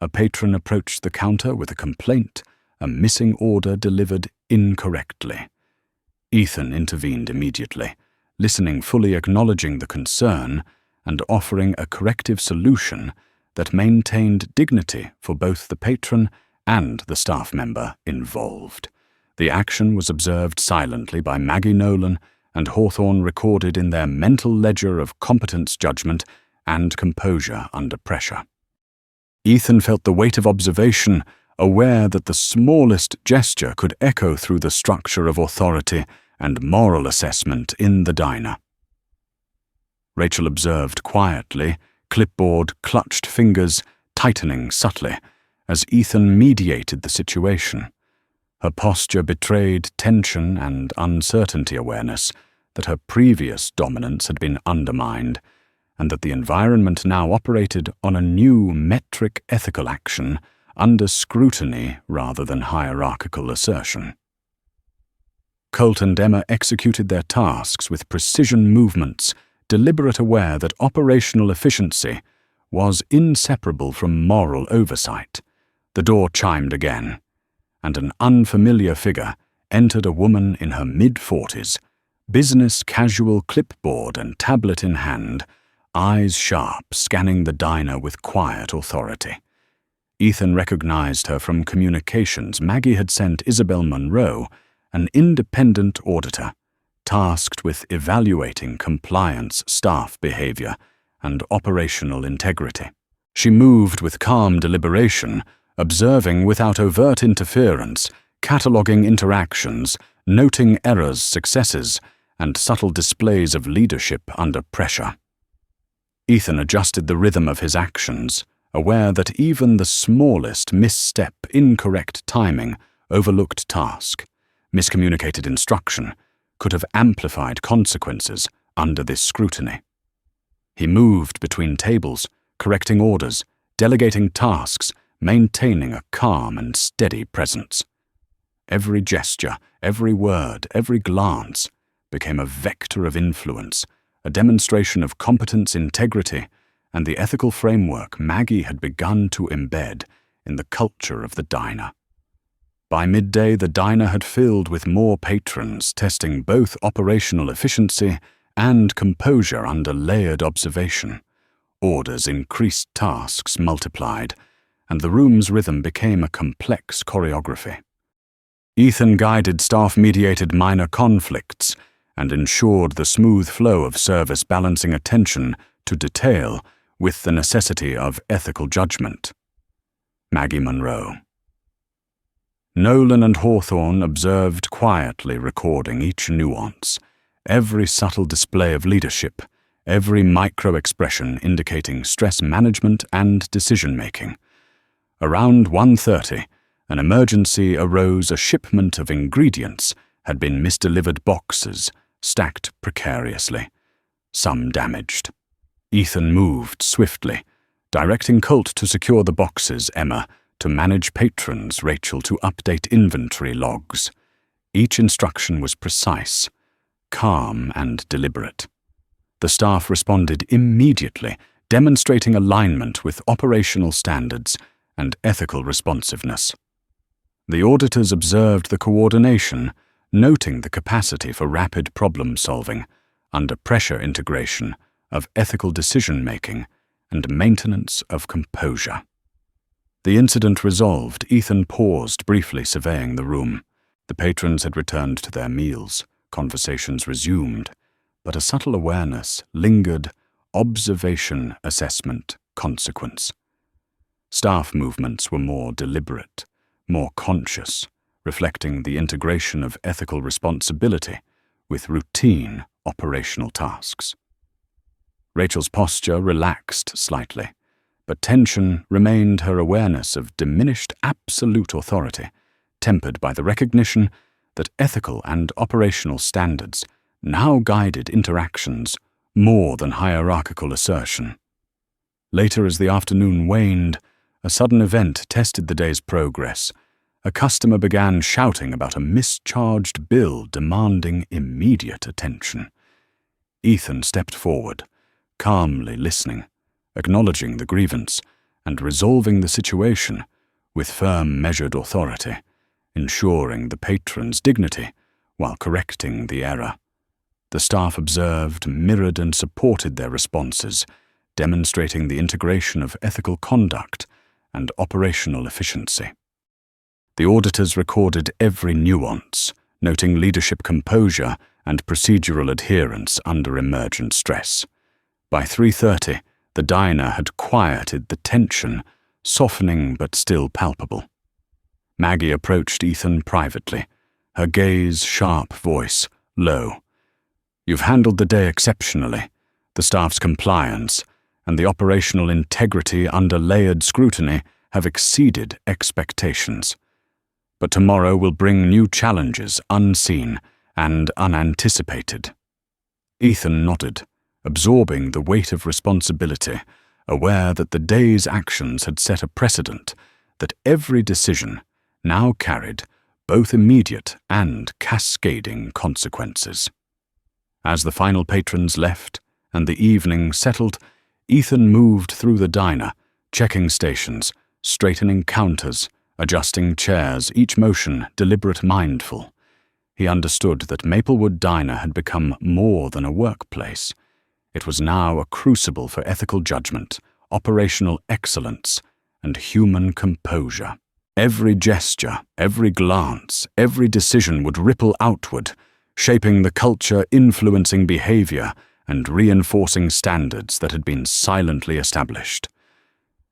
A patron approached the counter with a complaint, a missing order delivered incorrectly. Ethan intervened immediately, listening fully, acknowledging the concern, and offering a corrective solution that maintained dignity for both the patron and the staff member involved. The action was observed silently by Maggie Nolan, and Hawthorne recorded in their mental ledger of competence, judgment, and composure under pressure. Ethan felt the weight of observation, aware that the smallest gesture could echo through the structure of authority and moral assessment in the diner. Rachel observed quietly, clipboard clutched fingers tightening subtly, as Ethan mediated the situation. Her posture betrayed tension and uncertainty, awareness that her previous dominance had been undermined, and that the environment now operated on a new metric ethical action under scrutiny rather than hierarchical assertion. Colt and Emma executed their tasks with precision movements, deliberate, aware that operational efficiency was inseparable from moral oversight. The door chimed again, and an unfamiliar figure entered, a woman in her mid-40s, business casual, clipboard and tablet in hand, eyes sharp, scanning the diner with quiet authority. Ethan recognized her from communications Maggie had sent Isabel Monroe, an independent auditor, tasked with evaluating compliance, staff behavior, and operational integrity. She moved with calm deliberation, observing without overt interference, cataloging interactions, noting errors, successes, and subtle displays of leadership under pressure. Ethan adjusted the rhythm of his actions, aware that even the smallest misstep, incorrect timing, overlooked task, miscommunicated instruction, could have amplified consequences under this scrutiny. He moved between tables, correcting orders, delegating tasks, maintaining a calm and steady presence. Every gesture, every word, every glance became a vector of influence, a demonstration of competence, integrity, and the ethical framework Maggie had begun to embed in the culture of the diner. By midday, the diner had filled with more patrons, testing both operational efficiency and composure under layered observation. Orders increased, tasks multiplied, and the room's rhythm became a complex choreography. Ethan guided staff-mediated minor conflicts and ensured the smooth flow of service, balancing attention to detail with the necessity of ethical judgment. Maggie Monroe. Nolan and Hawthorne observed quietly, recording each nuance, every subtle display of leadership, every micro-expression indicating stress management and decision-making. Around 1:30, an emergency arose. A shipment of ingredients had been misdelivered, boxes stacked precariously, some damaged. Ethan moved swiftly, directing Colt to secure the boxes, Emma To manage patrons, Rachel to update inventory logs. Each instruction was precise, calm and deliberate. The staff responded immediately, demonstrating alignment with operational standards and ethical responsiveness. The auditors observed the coordination, noting the capacity for rapid problem-solving, under pressure integration of ethical decision-making, and maintenance of composure. The incident resolved, Ethan paused, briefly surveying the room. The patrons had returned to their meals, conversations resumed, but a subtle awareness lingered: observation, assessment, consequence. Staff movements were more deliberate, more conscious, reflecting the integration of ethical responsibility with routine operational tasks. Rachel's posture relaxed slightly, but tension remained, her awareness of diminished absolute authority, tempered by the recognition that ethical and operational standards now guided interactions more than hierarchical assertion. Later, as the afternoon waned, a sudden event tested the day's progress. A customer began shouting about a mischarged bill demanding immediate attention. Ethan stepped forward, calmly listening, acknowledging the grievance, and resolving the situation with firm, measured authority, ensuring the patron's dignity while correcting the error. The staff observed, mirrored, and supported their responses, demonstrating the integration of ethical conduct and operational efficiency. The auditors recorded every nuance, noting leadership composure and procedural adherence under emergent stress. By 3:30, the diner had quieted the tension, softening but still palpable. Maggie approached Ethan privately, her gaze sharp, voice low. "You've handled the day exceptionally. The staff's compliance and the operational integrity under layered scrutiny have exceeded expectations. But tomorrow will bring new challenges, unseen and unanticipated." Ethan nodded, absorbing the weight of responsibility, aware that the day's actions had set a precedent, that every decision now carried both immediate and cascading consequences. As the final patrons left and the evening settled, Ethan moved through the diner, checking stations, straightening counters, adjusting chairs, each motion deliberate, mindful. He understood that Maplewood Diner had become more than a workplace. It was now a crucible for ethical judgment, operational excellence, and human composure. Every gesture, every glance, every decision would ripple outward, shaping the culture, influencing behavior, and reinforcing standards that had been silently established.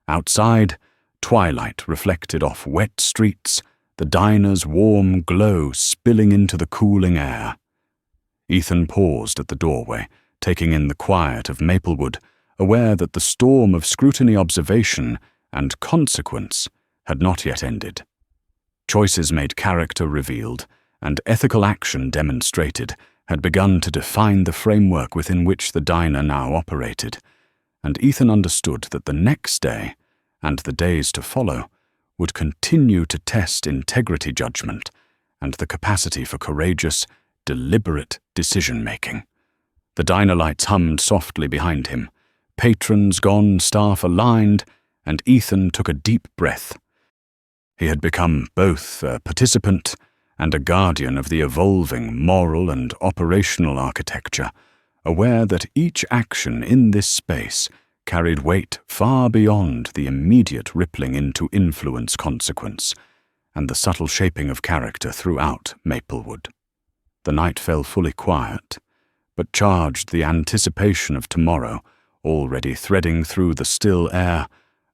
Outside, twilight reflected off wet streets, the diner's warm glow spilling into the cooling air. Ethan paused at the doorway, taking in the quiet of Maplewood, aware that the storm of scrutiny, observation, and consequence had not yet ended. Choices made, character revealed, and ethical action demonstrated had begun to define the framework within which the diner now operated, and Ethan understood that the next day, and the days to follow, would continue to test integrity, judgment, and the capacity for courageous, deliberate decision-making. The diner lights hummed softly behind him, patrons gone, staff aligned, and Ethan took a deep breath. He had become both a participant and a guardian of the evolving moral and operational architecture, aware that each action in this space carried weight far beyond the immediate rippling into influence, consequence, and the subtle shaping of character throughout Maplewood. The night fell fully quiet, but charged the anticipation of tomorrow, already threading through the still air,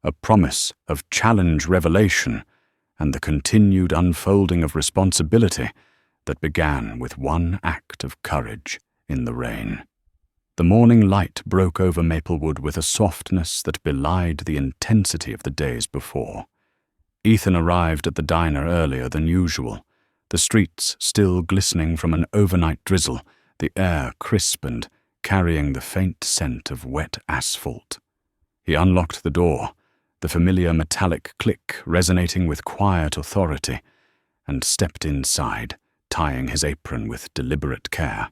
a promise of challenge, revelation, and the continued unfolding of responsibility that began with one act of courage in the rain. The morning light broke over Maplewood with a softness that belied the intensity of the days before. Ethan arrived at the diner earlier than usual, the streets still glistening from an overnight drizzle, the air crisp and carrying the faint scent of wet asphalt. He unlocked the door, the familiar metallic click resonating with quiet authority, and stepped inside, tying his apron with deliberate care.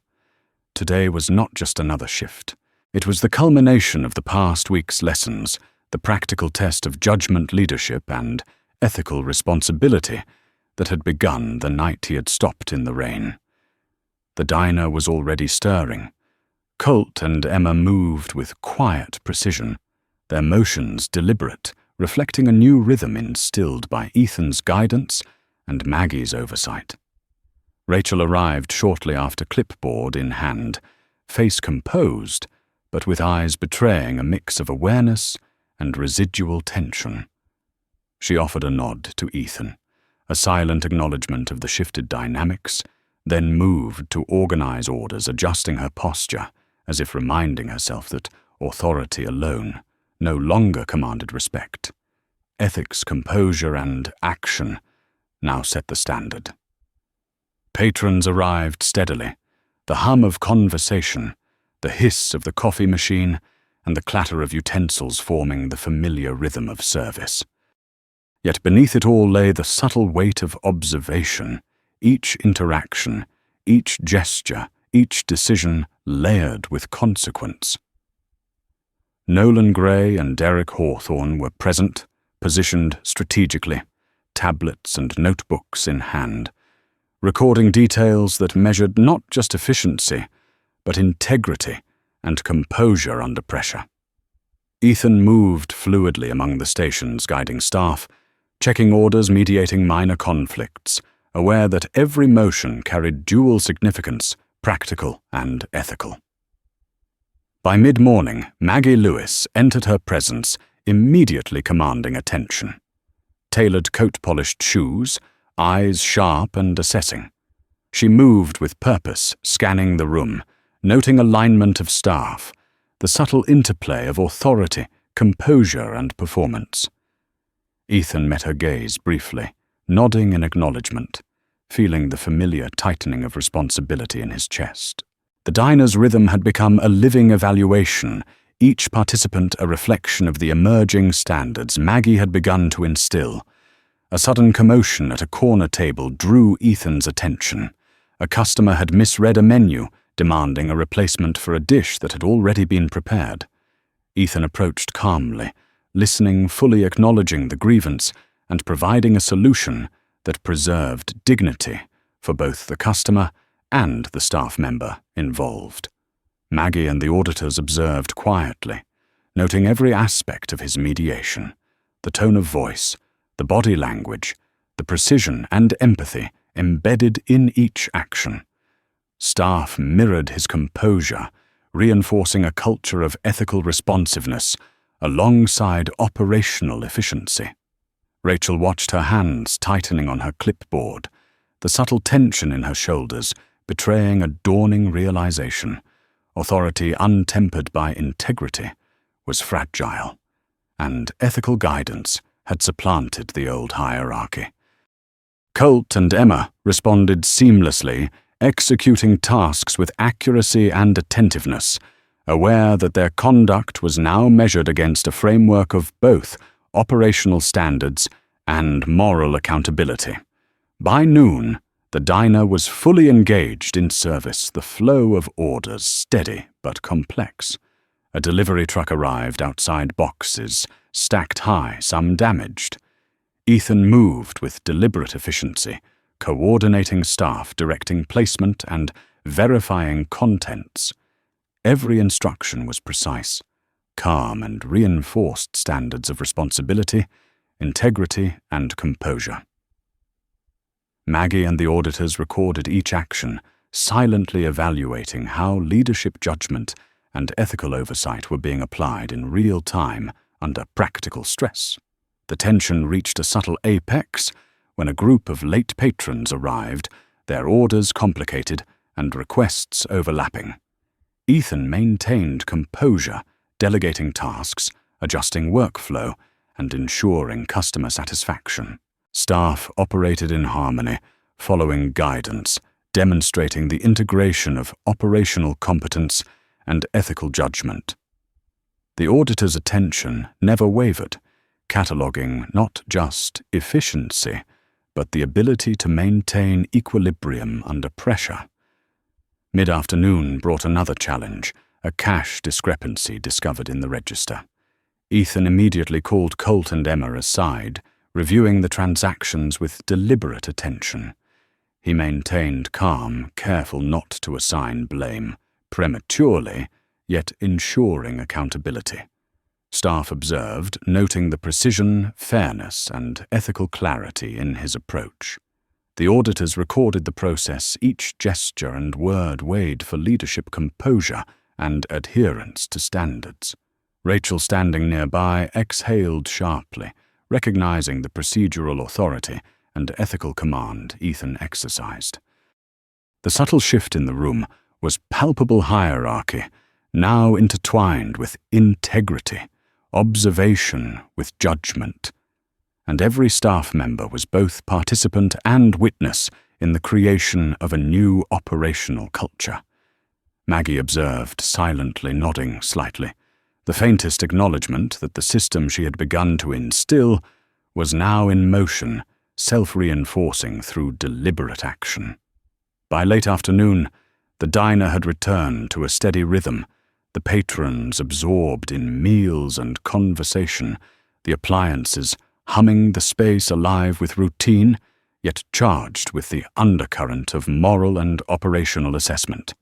Today was not just another shift. It was the culmination of the past week's lessons, the practical test of judgment, leadership, and ethical responsibility that had begun the night he had stopped in the rain. The diner was already stirring. Colt and Emma moved with quiet precision, their motions deliberate, reflecting a new rhythm instilled by Ethan's guidance and Maggie's oversight. Rachel arrived shortly after, clipboard in hand, face composed, but with eyes betraying a mix of awareness and residual tension. She offered a nod to Ethan, a silent acknowledgement of the shifted dynamics, then moved to organize orders, adjusting her posture, as if reminding herself that authority alone no longer commanded respect. Ethics, composure, and action now set the standard. Patrons arrived steadily, the hum of conversation, the hiss of the coffee machine, and the clatter of utensils forming the familiar rhythm of service. Yet beneath it all lay the subtle weight of observation, each interaction, each gesture, each decision layered with consequence. Nolan Gray and Derek Hawthorne were present, positioned strategically, tablets and notebooks in hand, recording details that measured not just efficiency, but integrity and composure under pressure. Ethan moved fluidly among the stations, guiding staff, checking orders, mediating minor conflicts, aware that every motion carried dual significance, practical and ethical. By mid-morning, Maggie Lewis entered her presence, immediately commanding attention. Tailored coat-polished shoes, eyes sharp and assessing. She moved with purpose, scanning the room, noting alignment of staff, the subtle interplay of authority, composure, and performance. Ethan met her gaze briefly, nodding in acknowledgement, feeling the familiar tightening of responsibility in his chest. The diner's rhythm had become a living evaluation, each participant a reflection of the emerging standards Maggie had begun to instill. A sudden commotion at a corner table drew Ethan's attention. A customer had misread a menu, demanding a replacement for a dish that had already been prepared. Ethan approached calmly, listening, fully acknowledging the grievance, and providing a solution that preserved dignity for both the customer and the staff member involved. Maggie and the auditors observed quietly, noting every aspect of his mediation, the tone of voice, the body language, the precision and empathy embedded in each action. Staff mirrored his composure, reinforcing a culture of ethical responsiveness alongside operational efficiency. Rachel watched her hands tightening on her clipboard, the subtle tension in her shoulders betraying a dawning realization. Authority untempered by integrity was fragile, and ethical guidance had supplanted the old hierarchy. Colt and Emma responded seamlessly, executing tasks with accuracy and attentiveness, aware that their conduct was now measured against a framework of both operational standards and moral accountability. By noon, the diner was fully engaged in service, the flow of orders steady but complex. A delivery truck arrived outside, boxes stacked high, some damaged. Ethan moved with deliberate efficiency, coordinating staff, directing placement, and verifying contents. Every instruction was precise, calm, and reinforced standards of responsibility, integrity, and composure. Maggie and the auditors recorded each action, silently evaluating how leadership judgment and ethical oversight were being applied in real time under practical stress. The tension reached a subtle apex when a group of late patrons arrived, their orders complicated and requests overlapping. Ethan maintained composure, delegating tasks, adjusting workflow, and ensuring customer satisfaction. Staff operated in harmony, following guidance, demonstrating the integration of operational competence and ethical judgment. The auditor's attention never wavered, cataloguing not just efficiency, but the ability to maintain equilibrium under pressure. Mid-afternoon brought another challenge, a cash discrepancy discovered in the register. Ethan immediately called Colt and Emma aside, reviewing the transactions with deliberate attention. He maintained calm, careful not to assign blame, prematurely, yet ensuring accountability. Staff observed, noting the precision, fairness, and ethical clarity in his approach. The auditors recorded the process, each gesture and word weighed for leadership composure and adherence to standards. Rachel, standing nearby, exhaled sharply, recognizing the procedural authority and ethical command Ethan exercised. The subtle shift in the room was palpable hierarchy, now intertwined with integrity, observation with judgment. And every staff member was both participant and witness in the creation of a new operational culture. Maggie observed, silently nodding slightly, the faintest acknowledgement that the system she had begun to instill was now in motion, self-reinforcing through deliberate action. By late afternoon, the diner had returned to a steady rhythm, the patrons absorbed in meals and conversation, the appliances humming, the space alive with routine, yet charged with the undercurrent of moral and operational assessment.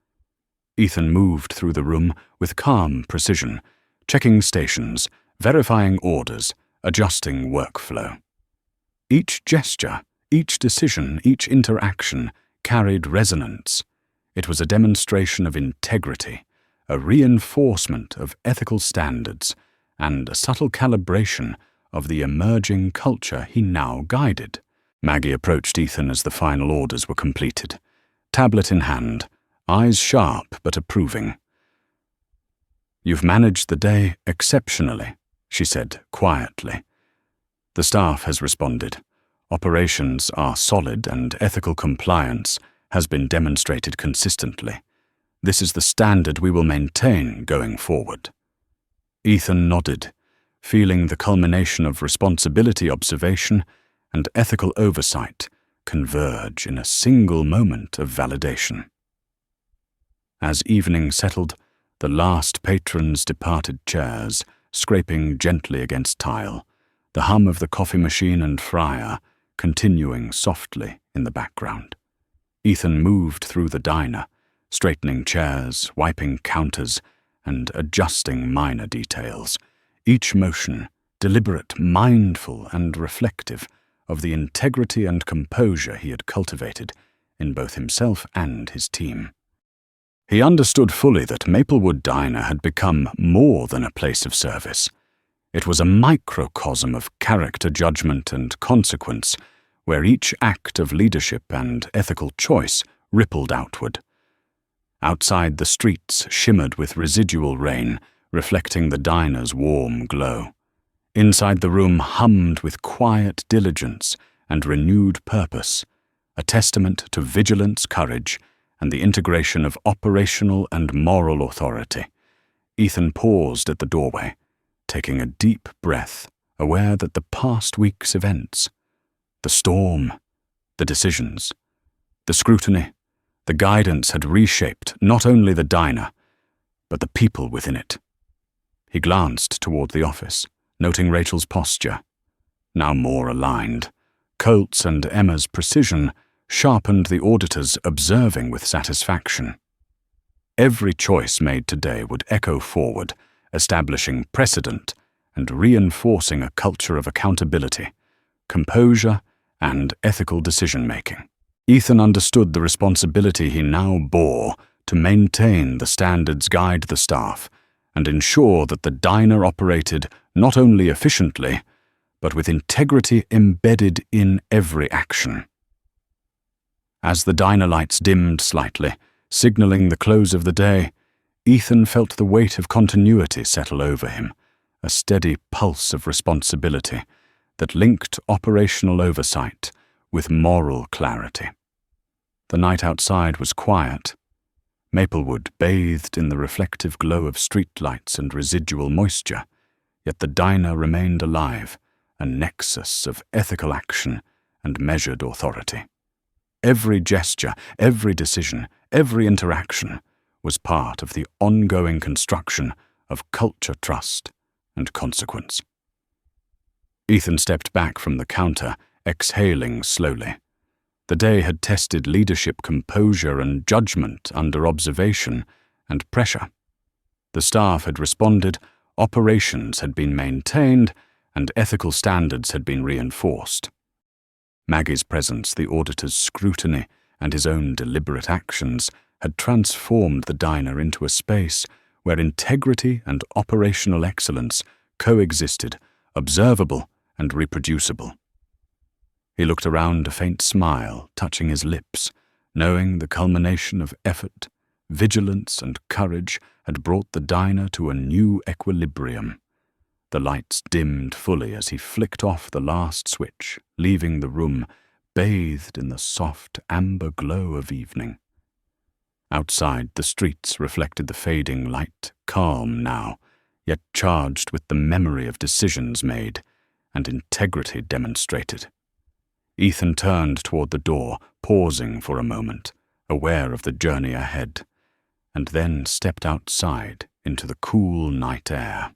Ethan moved through the room with calm precision, checking stations, verifying orders, adjusting workflow. Each gesture, each decision, each interaction carried resonance. It was a demonstration of integrity, a reinforcement of ethical standards, and a subtle calibration of the emerging culture he now guided. Maggie approached Ethan as the final orders were completed, tablet in hand, eyes sharp but approving. "You've managed the day exceptionally," she said quietly. "The staff has responded. Operations are solid and ethical compliance has been demonstrated consistently. This is the standard we will maintain going forward." Ethan nodded, feeling the culmination of responsibility observation and ethical oversight converge in a single moment of validation. As evening settled, the last patrons departed chairs, scraping gently against tile, the hum of the coffee machine and fryer continuing softly in the background. Ethan moved through the diner, straightening chairs, wiping counters, and adjusting minor details, each motion deliberate, mindful, and reflective of the integrity and composure he had cultivated in both himself and his team. He understood fully that Maplewood Diner had become more than a place of service. It was a microcosm of character judgment and consequence, where each act of leadership and ethical choice rippled outward. Outside, the streets shimmered with residual rain, reflecting the diner's warm glow. Inside, the room hummed with quiet diligence and renewed purpose, a testament to vigilance, courage, and the integration of operational and moral authority. Ethan paused at the doorway, taking a deep breath, aware that the past week's events, the storm, the decisions, the scrutiny, the guidance had reshaped not only the diner, but the people within it. He glanced toward the office, noting Rachel's posture, now more aligned. Colt's and Emma's precision sharpened the auditors, observing with satisfaction. Every choice made today would echo forward, establishing precedent and reinforcing a culture of accountability, composure, and ethical decision-making. Ethan understood the responsibility he now bore to maintain the standards, guide the staff, and ensure that the diner operated not only efficiently, but with integrity embedded in every action. As the diner lights dimmed slightly, signaling the close of the day, Ethan felt the weight of continuity settle over him, a steady pulse of responsibility that linked operational oversight with moral clarity. The night outside was quiet. Maplewood bathed in the reflective glow of streetlights and residual moisture, yet the diner remained alive, a nexus of ethical action and measured authority. Every gesture, every decision, every interaction was part of the ongoing construction of culture, trust, and consequence. Ethan stepped back from the counter, exhaling slowly. The day had tested leadership composure and judgment under observation and pressure. The staff had responded, operations had been maintained, and ethical standards had been reinforced. Maggie's presence, the auditor's scrutiny, and his own deliberate actions had transformed the diner into a space where integrity and operational excellence coexisted, observable and reproducible. He looked around, a faint smile touching his lips, knowing the culmination of effort, vigilance, and courage had brought the diner to a new equilibrium. The lights dimmed fully as he flicked off the last switch, leaving the room bathed in the soft amber glow of evening. Outside, the streets reflected the fading light, calm now, yet charged with the memory of decisions made and integrity demonstrated. Ethan turned toward the door, pausing for a moment, aware of the journey ahead, and then stepped outside into the cool night air.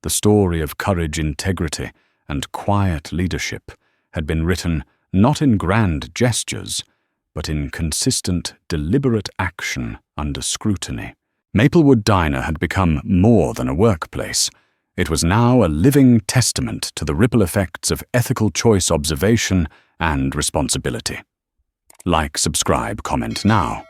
The story of courage, integrity, and quiet leadership had been written not in grand gestures, but in consistent, deliberate action under scrutiny. Maplewood Diner had become more than a workplace. It was now a living testament to the ripple effects of ethical choice, observation, and responsibility. Like, subscribe, comment now.